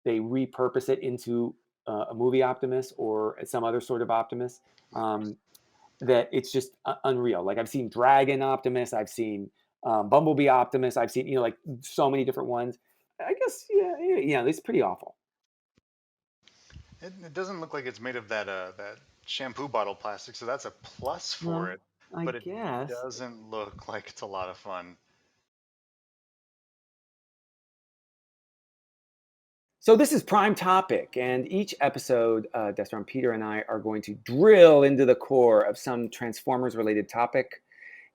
they repurpose it into a movie Optimus or some other sort of Optimus. Of course. Um, that it's just unreal. Like I've seen Dragon Optimus, I've seen Bumblebee Optimus, I've seen like so many different ones. I guess yeah, it's pretty awful. It doesn't look like it's made of that shampoo bottle plastic, so that's a plus for Well, it. I But it guess. doesn't look like it's a lot of fun. So this is Prime Topic, and each episode, Destron, Peter, and I are going to drill into the core of some Transformers-related topic,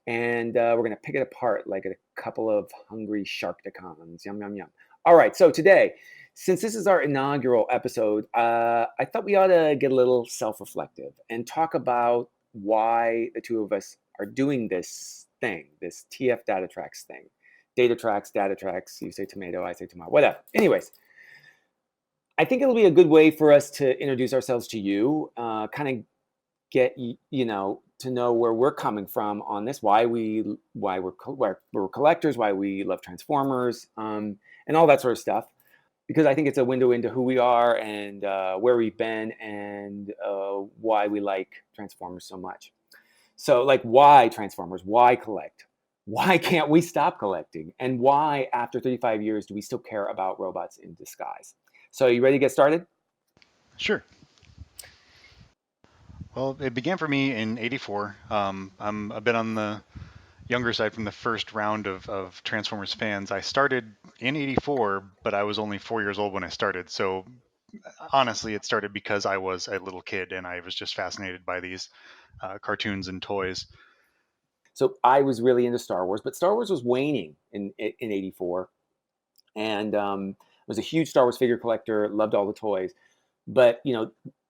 and we're going to pick it apart like a couple of hungry Sharktacons. Yum, yum, yum. All right, so today, since this is our inaugural episode, I thought we ought to get a little self-reflective and talk about why the two of us are doing this thing, this TF DataTrax thing. DataTrax, you say tomato, I say tomato, whatever. Anyways, I think it'll be a good way for us to introduce ourselves to you, kind of get to know where we're coming from on this, why we're collectors, why we love Transformers, and all that sort of stuff. Because I think it's a window into who we are and where we've been and why we like Transformers so much. So, like, why Transformers? Why collect? Why can't we stop collecting? And why, after 35 years, do we still care about robots in disguise? So, you ready to get started? Sure. Well, it began for me in '84. I'm a bit on the younger side from the first round of Transformers fans. I started in '84, but I was only 4 years old when I started. So honestly, it started because I was a little kid and I was just fascinated by these cartoons and toys. So I was really into Star Wars, but Star Wars was waning in '84, and was a huge Star Wars figure collector. Loved all the toys, but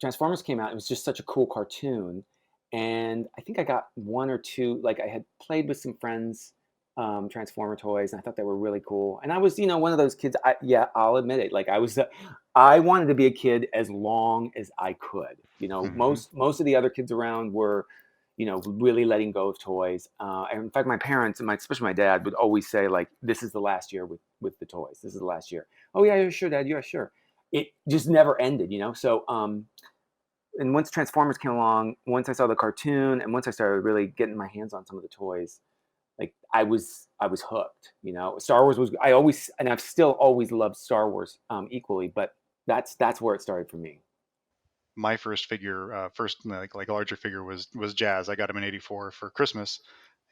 Transformers came out. It was just such a cool cartoon, and I think I got one or two. Like I had played with some friends. Transformer toys, and I thought they were really cool. And I was, one of those kids. I'll admit it. Like I wanted to be a kid as long as I could. Hmm. Most of the other kids around were really letting go of toys. And in fact, my parents and especially my dad would always say like, "This is the last year with the toys. This is the last year." Oh yeah, sure, Dad. Yeah, sure. It just never ended. So and once Transformers came along, once I saw the cartoon, and once I started really getting my hands on some of the toys, like I was hooked. Star Wars was I always and I've still always loved Star Wars equally, but that's where it started for me. My first figure, first like larger figure was Jazz. I got him in '84 for Christmas,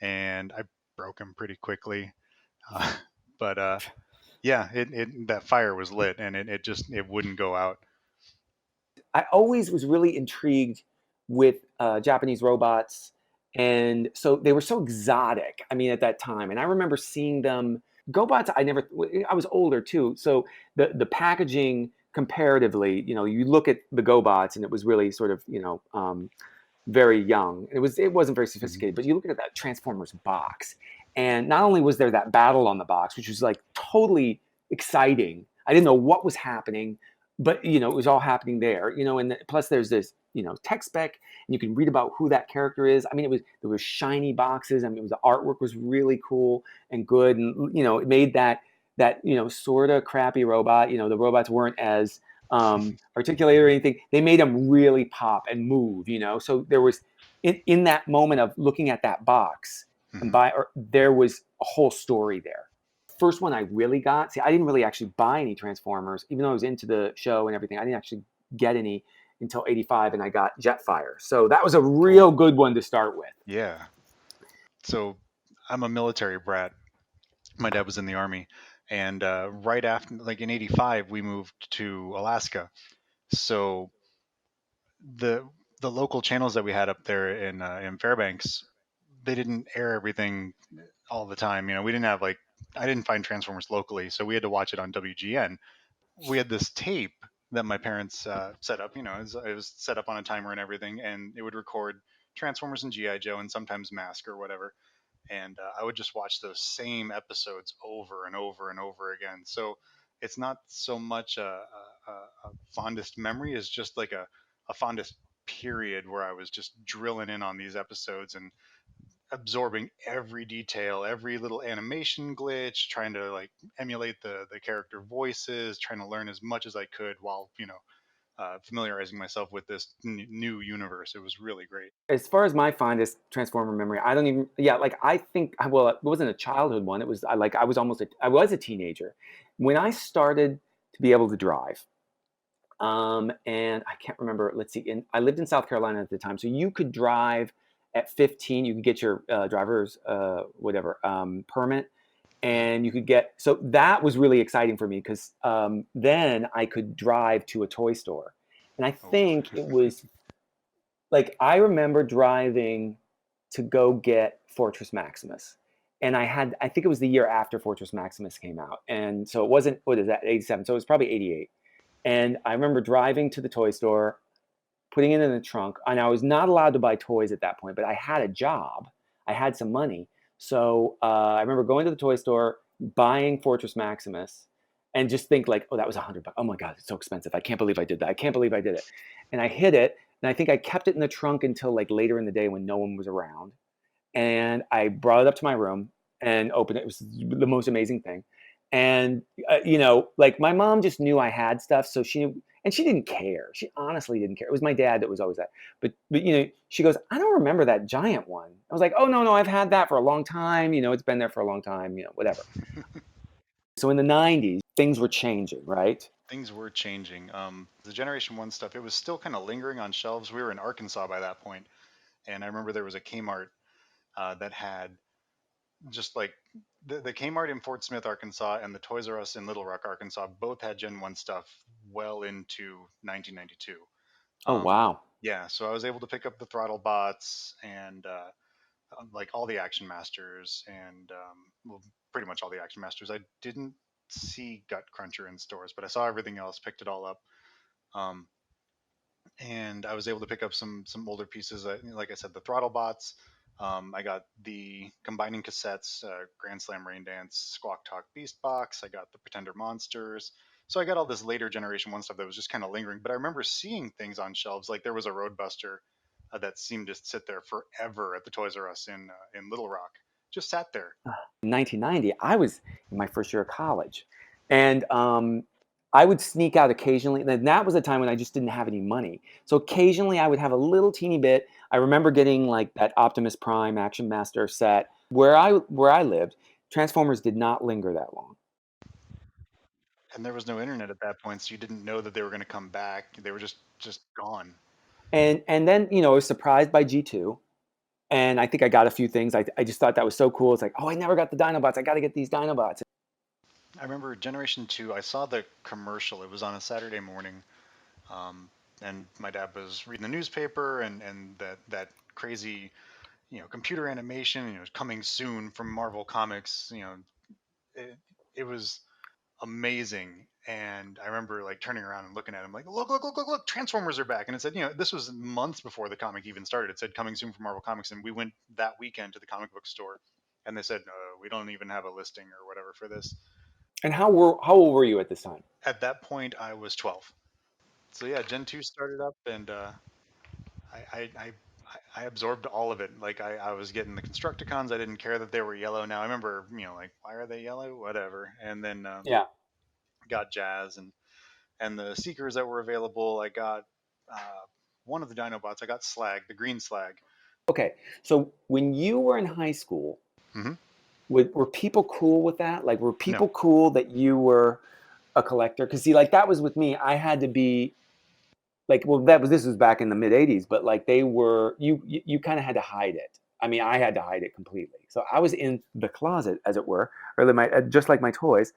and I broke him pretty quickly. Uh, but yeah, that fire was lit, and it wouldn't go out. I always was really intrigued with Japanese robots, and so they were so exotic. I mean, at that time, and I remember seeing them. GoBots, I never. I was older too, so the packaging comparatively, you look at the GoBots, and it was really sort of very young. It wasn't very Mhm. sophisticated, but you look at that Transformers box, and not only was there that battle on the box, which was like totally exciting. I didn't know what was happening, but it was all happening there. And plus there's this tech spec, and you can read about who that character is. I mean, there was shiny boxes. I mean, the artwork was really cool and good, and it made that sort of crappy robot. The robots weren't as articulated or anything. They made them really pop and move. So there was in that moment of looking at that box and Mhm. there was a whole story there. First one I really got. See, I didn't really actually buy any Transformers, even though I was into the show and everything. I didn't actually get any until '85, and I got Jetfire. So that was a Cool. real good one to start with. Yeah. So I'm a military brat. My dad was in the army, and right after, like in '85, we moved to Alaska. So the the local channels that we had up there in Fairbanks, they didn't air everything all the time. We didn't have like I didn't find Transformers locally, so we had to watch it on WGN. We had this tape that my parents set up. It was set up on a timer and everything, and it would record Transformers and GI Joe and sometimes Mask or whatever. And I would just watch those same episodes over and over and over again. So it's not so much a fondest memory as just like a fondest period where I was just drilling in on these episodes and absorbing every detail, every little animation glitch, trying to like emulate the character voices, trying to learn as much as I could while familiarizing myself with this new universe. It was really great. As far as my fondest Transformer memory, I don't even. Yeah, like I think. Well, it wasn't a childhood one. It was I was almost. I was a teenager when I started to be able to drive. And I can't remember. Let's see. I lived in South Carolina at the time, so you could drive at 15. You could get your driver's whatever permit, Yep. and you could get. So that was really exciting for me because then I could drive to a toy store, and I Oh. think it was like I remember driving to go get Fortress Maximus. And I think it was the year after Fortress Maximus came out. And so it wasn't, what is that, 87? So it was probably 88. And I remember driving to the toy store, putting it in the trunk. And I was not allowed to buy toys at that point, but I had a job. I had some money. So I remember going to the toy store, buying Fortress Maximus, and just think like, oh, that was $100. Oh my God, it's so expensive. I can't believe I did that. I can't believe I did it. And I hid it. And I think I kept it in the trunk until like later in the day when no one was around. And I brought it up to my room and opened it. It was the most amazing thing. And like my mom just knew I had stuff, so she didn't care. She honestly didn't care. It was my dad that was always that. But she goes, I don't remember that giant one. I was like, oh no, I've had that for a long time. It's been there for a long time. Whatever. So in the '90s, things were changing, right? Things were changing. The Generation 1 stuff, it was still kind of lingering on shelves. We were in Arkansas by that point, and I remember there was a Kmart that had just like the Kmart in Fort Smith, Arkansas, and the Toys R Us in Little Rock, Arkansas, both had Gen 1 stuff well into 1992. Oh Um, wow. yeah, so I was able to pick up the Throttle Bots and like all the Action Masters and well, pretty much all the Action Masters. I didn't see Gut Cruncher in stores, but I saw everything else, picked it all up. Um, and I was able to pick up some older pieces. Like I said, the Throttle Bots. I got the combining cassettes, Grand Slam Rain Dance, Squawk Talk Beast Box. I got the Pretender Monsters. So I got all this later Generation One stuff that was just kind of lingering. But I remember seeing things on shelves, like there was a Roadbuster that seemed to sit there forever at the Toys R Us in Little Rock. Just sat there. In 1990, I was in my first year of college, and I would sneak out occasionally. And that was a time when I just didn't have any money. So occasionally I would have a little teeny bit. I remember getting like that Optimus Prime Action Master set. Where I lived, Transformers did not linger that long. And there was no internet at that point, so you didn't know that they were going to come back. They were just gone. And then, I was surprised by G2. And I think I got a few things. I just thought that was so cool. It's like, oh, I never got the Dinobots. I got to get these Dinobots. I remember Generation 2, I saw the commercial. It was on a Saturday morning. And my dad was reading the newspaper, and that crazy, computer animation, coming soon from Marvel Comics. It was amazing. And I remember like turning around and looking at him like, look, Transformers are back. And it said, this was months before the comic even started. It said coming soon from Marvel Comics. And we went that weekend to the comic book store, and they said, no, we don't even have a listing or whatever for this. And how old were you at this time? At that point, I was 12. So yeah, Gen 2 started up, and I absorbed all of it. Like I was getting the Constructicons. I didn't care that they were yellow. Now I remember, like, why are they yellow? Whatever. And then Yeah. got Jazz and the Seekers that were available. I got one of the Dinobots. I got Slag, the green Slag. Okay. So when you were in high school, Mm-hmm. were people cool with that? Like, were people No. cool that you were a collector? Because see, like that was with me. I had to be like, well, this was back in the mid '80s, but like they were, you kind of had to hide it. I mean, I had to hide it completely. So I was in the closet, as it were, or just like my toys,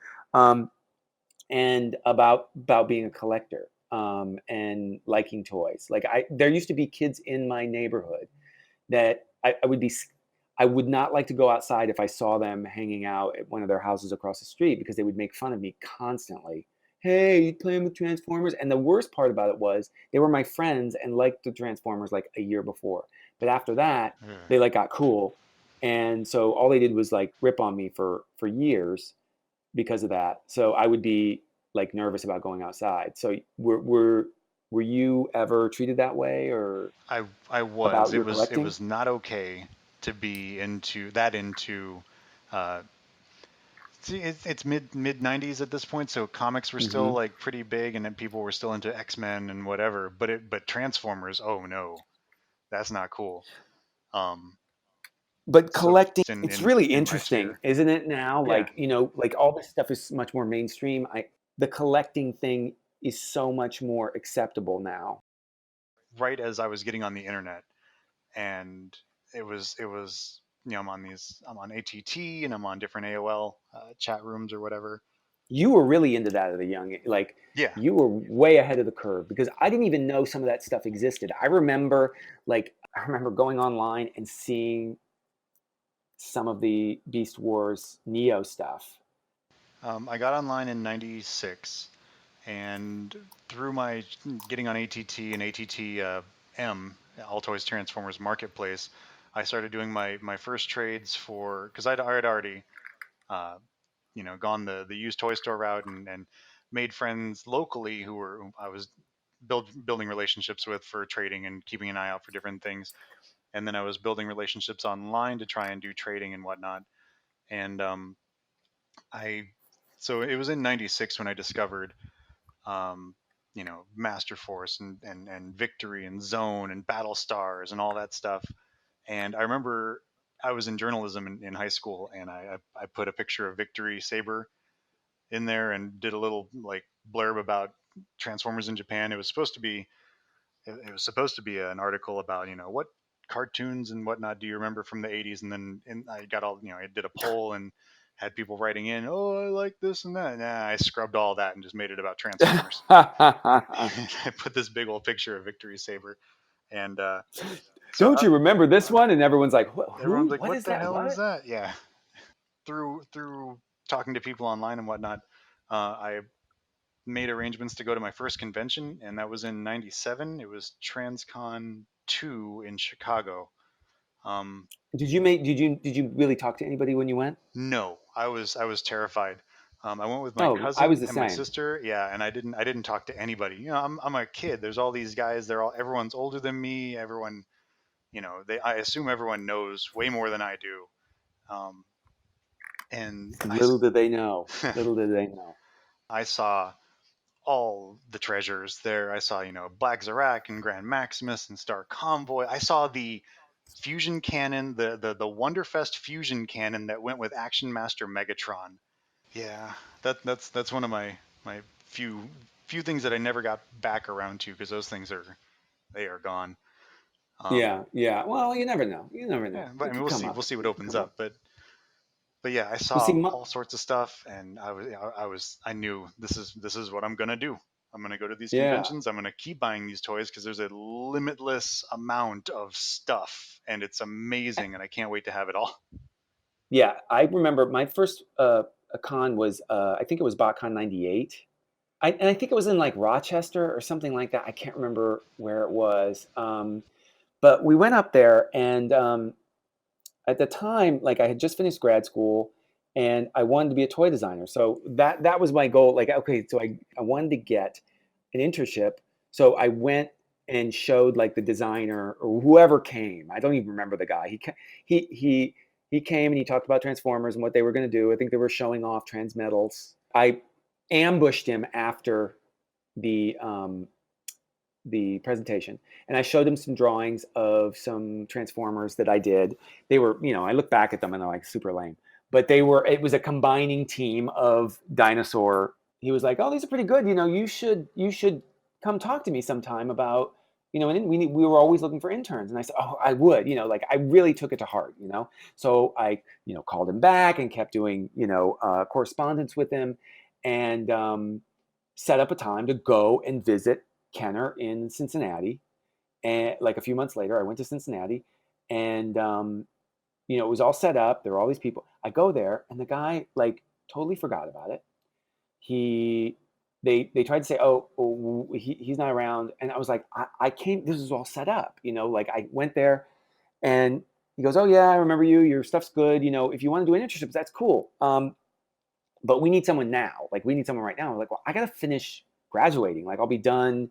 and about being a collector, and liking toys. Like there used to be kids in my neighborhood that I would not like to go outside if I saw them hanging out at one of their houses across the street, because they would make fun of me constantly. Hey, you playing with Transformers? And the worst part about it was they were my friends and liked the Transformers like a year before. But after that, they like got cool. And so all they did was like rip on me for years because of that. So I would be like nervous about going outside. So were you ever treated that way, or I was. about It your was it collecting? was not okay to be into. Uh, See, it's mid '90s at this point, so comics were still Hmm. like pretty big, and then people were still into X-Men and whatever. But Transformers, oh no, that's not cool. Um, But so collecting, in it's in really in my interesting, sphere, isn't it now? yeah. Like, like all this stuff is much more mainstream. The collecting thing is so much more acceptable now. Right as I was getting on the internet, and it was I'm on ATT, and I'm on different AOL chat rooms or whatever. You were really into that at a young, like Yeah. you were way ahead of the curve, because I didn't even know some of that stuff existed. I remember going online and seeing some of the Beast Wars Neo stuff. I got online in '96, and through my getting on ATT and ATT M, All Toys Transformers Marketplace, I started doing my first trades for, because I had already uh, gone the used toy store route, and made friends locally who I was building relationships with for trading and keeping an eye out for different things. And then I was building relationships online to try and do trading and whatnot. And I so it was in '96 when I discovered um, Master Force and Victory and Zone and Battle Stars and all that stuff. And I remember I was in journalism in high school, and I put a picture of Victory Saber in there and did a little like blurb about Transformers in Japan. It was supposed to be an article about what cartoons and whatnot do you remember from the '80s, and then I got all I did a poll and had people writing in, oh, I like this and that. Nah, I scrubbed all that and just made it about Transformers. And I put this big old picture of Victory Saber, and so Don't you remember this one? And everyone's like, everyone's who? like, What "What is the that? hell is What? that?" Yeah, through talking to people online and whatnot, I made arrangements to go to my first convention, and that was in '97. It was TransCon 2 in Chicago. Um, Did you really talk to anybody when you went? no, I was terrified. I went with my Oh, I was cousin the and my same. sister. Yeah, and I didn't talk to anybody. I'm a kid. There's all these guys. Everyone's older than me. Everyone, I assume everyone knows way more than I do. Um, and Little did they know. Little did they know. I saw all the treasures there. I saw, Black Zarak and Grand Maximus and Star Convoy. I saw the fusion cannon, the Wonderfest fusion cannon that went with Action Master Megatron. Yeah, that's one of my few things that I never got back around to, because those things are gone. Yeah. Well, you never know. Yeah, but I It mean, could come we'll up. see what It could opens come up. up. But yeah, I Well, see, saw all sorts of stuff, and I knew this is what I'm gonna do. I'm gonna go to these yeah, conventions. I'm gonna keep buying these toys because there's a limitless amount of stuff, and it's amazing, and I can't wait to have it all. yeah. I remember my first con was I think it was BotCon '98. And I think it was in like Rochester or something like that. I can't remember where it was. But we went up there, and at the time, like I had just finished grad school, and I wanted to be a toy designer. So that was my goal. Like, okay, so I wanted to get an internship. So I went and showed like the designer or whoever came. I don't even remember the guy. He came and he talked about Transformers and what they were going to do. I think they were showing off Transmetals. I ambushed him after the um, the presentation, and I showed him some drawings of some Transformers that I did. They were, I look back at them and they're like super lame, but it was a combining team of dinosaur. He was like, "Oh, these are pretty good. You should come talk to me sometime about." And we were always looking for interns, and I said, "Oh, I would." Like I really took it to heart. So I, called him back and kept doing, correspondence with him, and set up a time to go and visit Kenner in Cincinnati. And like a few months later, I went to Cincinnati, and it was all set up. There were all these people. I go there, and the guy like totally forgot about it. He they tried to say, oh, he's not around, and I was like, I came. This is all set up. Like I went there, and he goes, oh yeah, I remember you. Your stuff's good. If you want to do an internship, that's cool. But we need someone now. Like we need someone right now. I'm like, well, I gotta finish graduating. Like I'll be done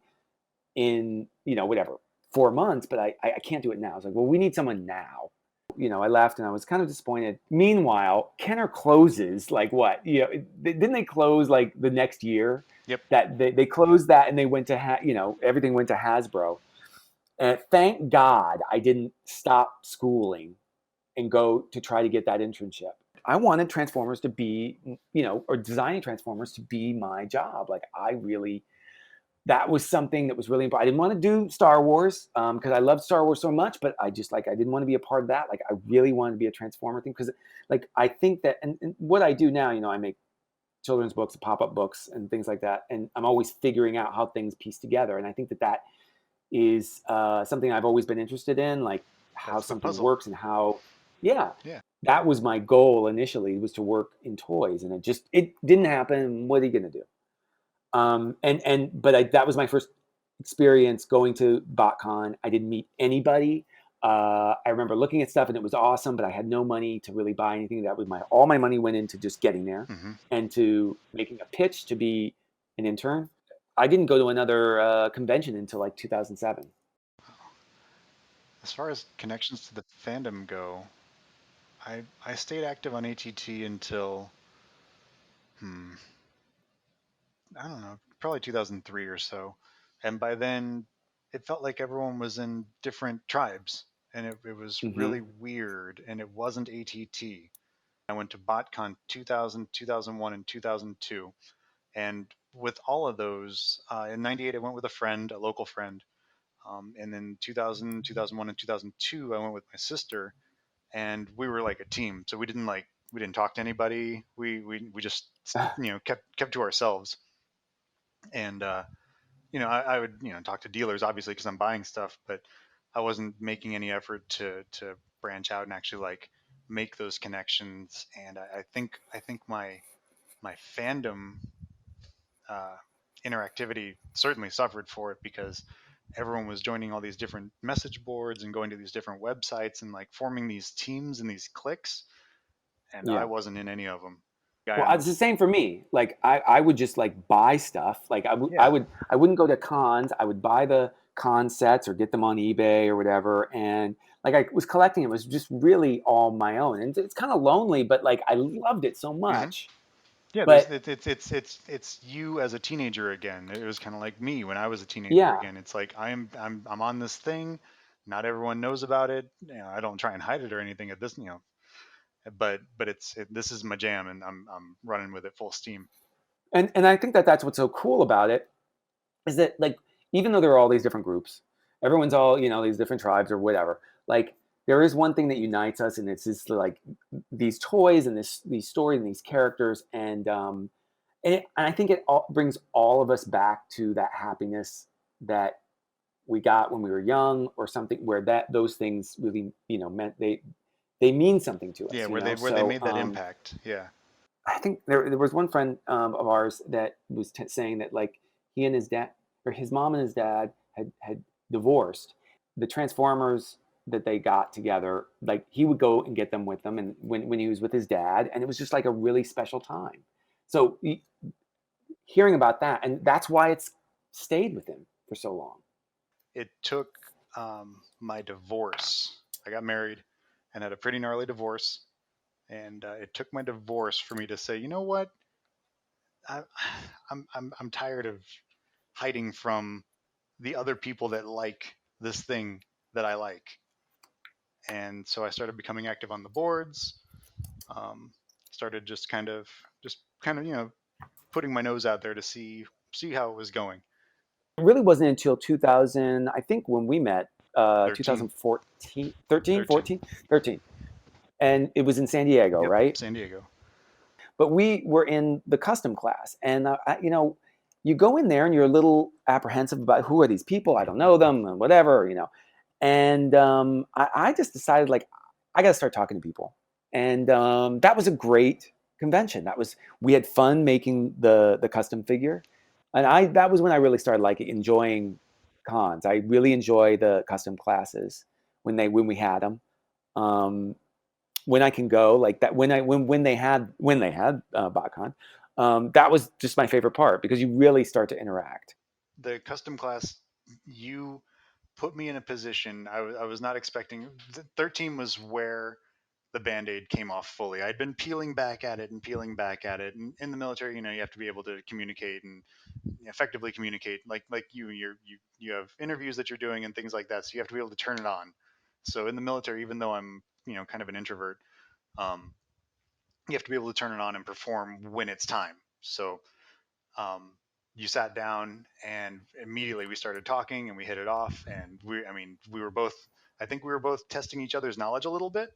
in whatever 4 months, but I can't do it now. I was like, well, we need someone now. I left and I was kind of disappointed. Meanwhile, Kenner closes like what? Didn't they close like the next year? Yep. That they closed that and they went to everything went to Hasbro. And thank God I didn't stop schooling and go to try to get that internship. I wanted Transformers to be, or designing Transformers to be my job. Like that was something that was really important. I didn't want to do Star Wars because I loved Star Wars so much, but I didn't want to be a part of that. Like I really wanted to be a Transformer thing because like I think that, and what I do now, I make children's books, pop-up books and things like that. And I'm always figuring out how things piece together. And I think that is something I've always been interested in, like how That's the something puzzle. works and how, yeah, Yeah. that was my goal initially, was to work in toys, and it didn't happen. What are you going to do? But that was my first experience going to BotCon. I didn't meet anybody. I remember looking at stuff and it was awesome, but I had no money to really buy anything. That was all my money went into just getting there and to making a pitch to be an intern. I didn't go to another convention until like 2007. As far as connections to the fandom go, I stayed active on ATT until I don't know, probably 2003 or so. And by then, it felt like everyone was in different tribes, and it was Mm-hmm. really weird, and it wasn't ATT. I went to BotCon 2000, 2001, and 2002. And with all of those, in 98, I went with a friend, a local friend. And then 2000, 2001, and 2002, I went with my sister, and we were like a team. So we didn't talk to anybody. We just kept to ourselves. And I would talk to dealers obviously because I'm buying stuff, but I wasn't making any effort to branch out and actually like make those connections. And I think my fandom uh, interactivity certainly suffered for it, because everyone was joining all these different message boards and going to these different websites and like forming these teams and these cliques, and I Yeah. wasn't in any of them. Well, it's the same for me. Like I would just like buy stuff. Like Yeah. I wouldn't go to cons. I would buy the con sets or get them on eBay or whatever. And like I was collecting, it was just really all my own. And it's kind of lonely, but like I loved it so Mm-hmm. much Yeah, there's But it's you as a teenager again. It was kind of like me when I was a teenager yeah, again. It's like I'm on this thing. Not everyone knows about it. I don't try and hide it or anything at this, but this is my jam, and I'm running with it full steam. and I think that that's what's so cool about it is that like even though there are all these different groups, everyone's all these different tribes or whatever. Like there is one thing that unites us, and it's just like these toys and these stories and these characters, and I think it all brings all of us back to that happiness that we got when we were young, or something where that those things really meant they mean something to Yeah, us. where they So made that impact. Yeah, I think there was one friend of ours that was saying that like he and his dad, or his mom and his dad had divorced. The Transformers that they got together, like he would go and get them with them, and when he was with his dad, and it was just like a really special time. So hearing about that, and that's why it's stayed with him for so long. it took my divorce. I got married and had a pretty gnarly divorce, and it took my divorce for me to say, you know what, I, I'm tired of hiding from the other people that like this thing that I like. And so I started becoming active on the boards. Um, Started just kind of putting my nose out there to see how it was going. It really wasn't until 2000, I think, when we met, 13, 2014, 13, 13. 14, 13, and it was in San Diego, Yep, right? San Diego. But we were in the custom class, and you go in there and you're a little apprehensive about who are these people. I don't know them, and whatever. And I just decided like I got to start talking to people, and that was a great convention. We had fun making the custom figure, and I that was when I really started like enjoying cons. I really enjoy the custom classes when we had them. Um, when I can go like that when they had BotCon, that was just my favorite part because you really start to interact. The custom class, you put me in a position I was not expecting. 13 was where the band-aid came off fully. I'd been peeling back at it and peeling back at it. And in the military, you have to be able to communicate and effectively communicate. Like you have interviews that you're doing and things like that. So you have to be able to turn it on. So in the military, even though I'm kind of an introvert, um, you have to be able to turn it on and perform when it's time. So um, you sat down and immediately we started talking and we hit it off. And we were both, I think we were both testing each other's knowledge a little bit,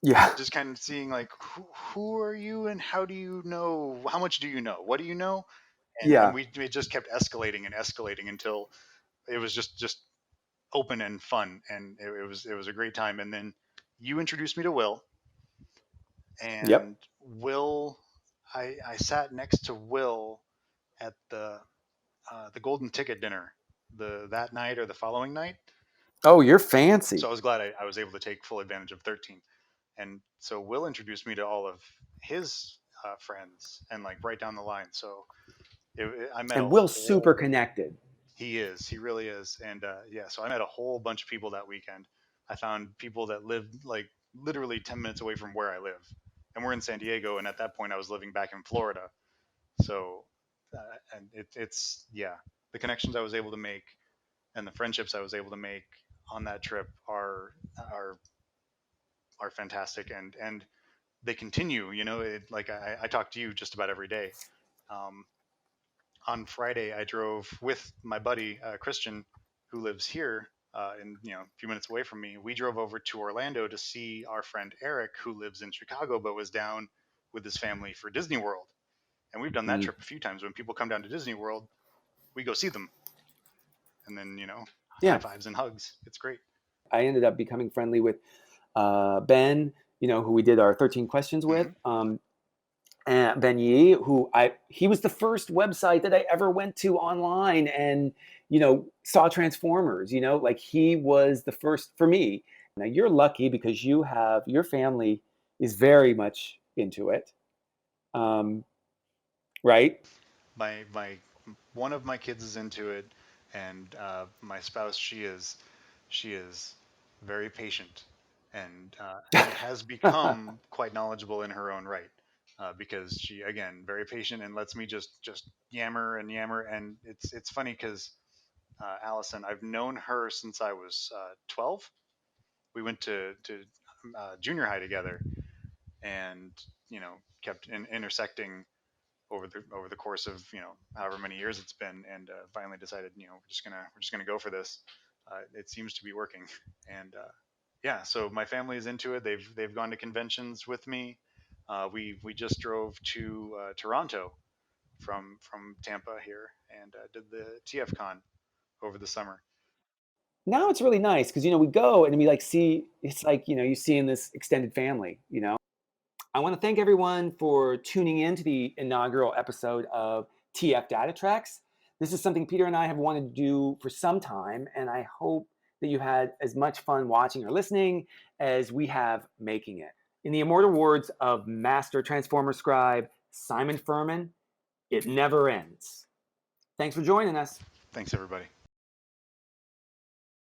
Yeah, just kind of seeing like who are you and how do you know, how much do you know, what do you know, and yeah, we just kept escalating and escalating until it was just open and fun, and it was a great time. And then you introduced me to Will, yep. and Will, I sat next to Will at the golden ticket dinner that night or the following night. Oh, you're So I fancy. was glad I was able to take full advantage of 13. And so Will introduced me to all of his friends and like right down the line. So I met a And Will's super whole. connected. He really is. And yeah, so I met a whole bunch of people that weekend. I found people that lived like literally 10 minutes away from where I live. And we're in San Diego. And at that point, I was living back in Florida. So, and yeah, the connections I was able to make and the friendships I was able to make on that trip are are fantastic, and they continue. Like I talk to you just about every day. Um, on Friday, I drove with my buddy Christian, who lives here in a few minutes away from me. We drove over to Orlando to see our friend Eric, who lives in Chicago but was down with his family for Disney World. And we've done that Mm. trip a few times. When people come down to Disney World, we go see them, and then high Yeah, fives and hugs. It's great. I ended up becoming friendly with Ben, who we did our 13 questions with. Hmm. And Ben Yee, he was the first website that I ever went to online and saw Transformers. Like he was the first for me. Now you're lucky because your family is very much into it, um, right? My one of my kids is into it, and my spouse, she is very patient and has become quite knowledgeable in her own right. because she, again, very patient and lets me just yammer and yammer. And it's funny because Allison, I've known her since I was 12. We went to junior high together, and kept intersecting over the course of however many years it's been, and finally decided we're just gonna go for this. It seems to be working, and yeah. So my family is into it. They've gone to conventions with me. We just drove to Toronto from Tampa here, and did the TF Con over the summer. Now it's really nice because we go and we like see it's like you see in this extended family. I want to thank everyone for tuning in to the inaugural episode of TF DataTrax. This is something Peter and I have wanted to do for some time, and I hope that you had as much fun watching or listening as we have making it. In the immortal words of Master Transformer Scribe Simon Furman, it never ends. Thanks for joining us. Thanks, everybody.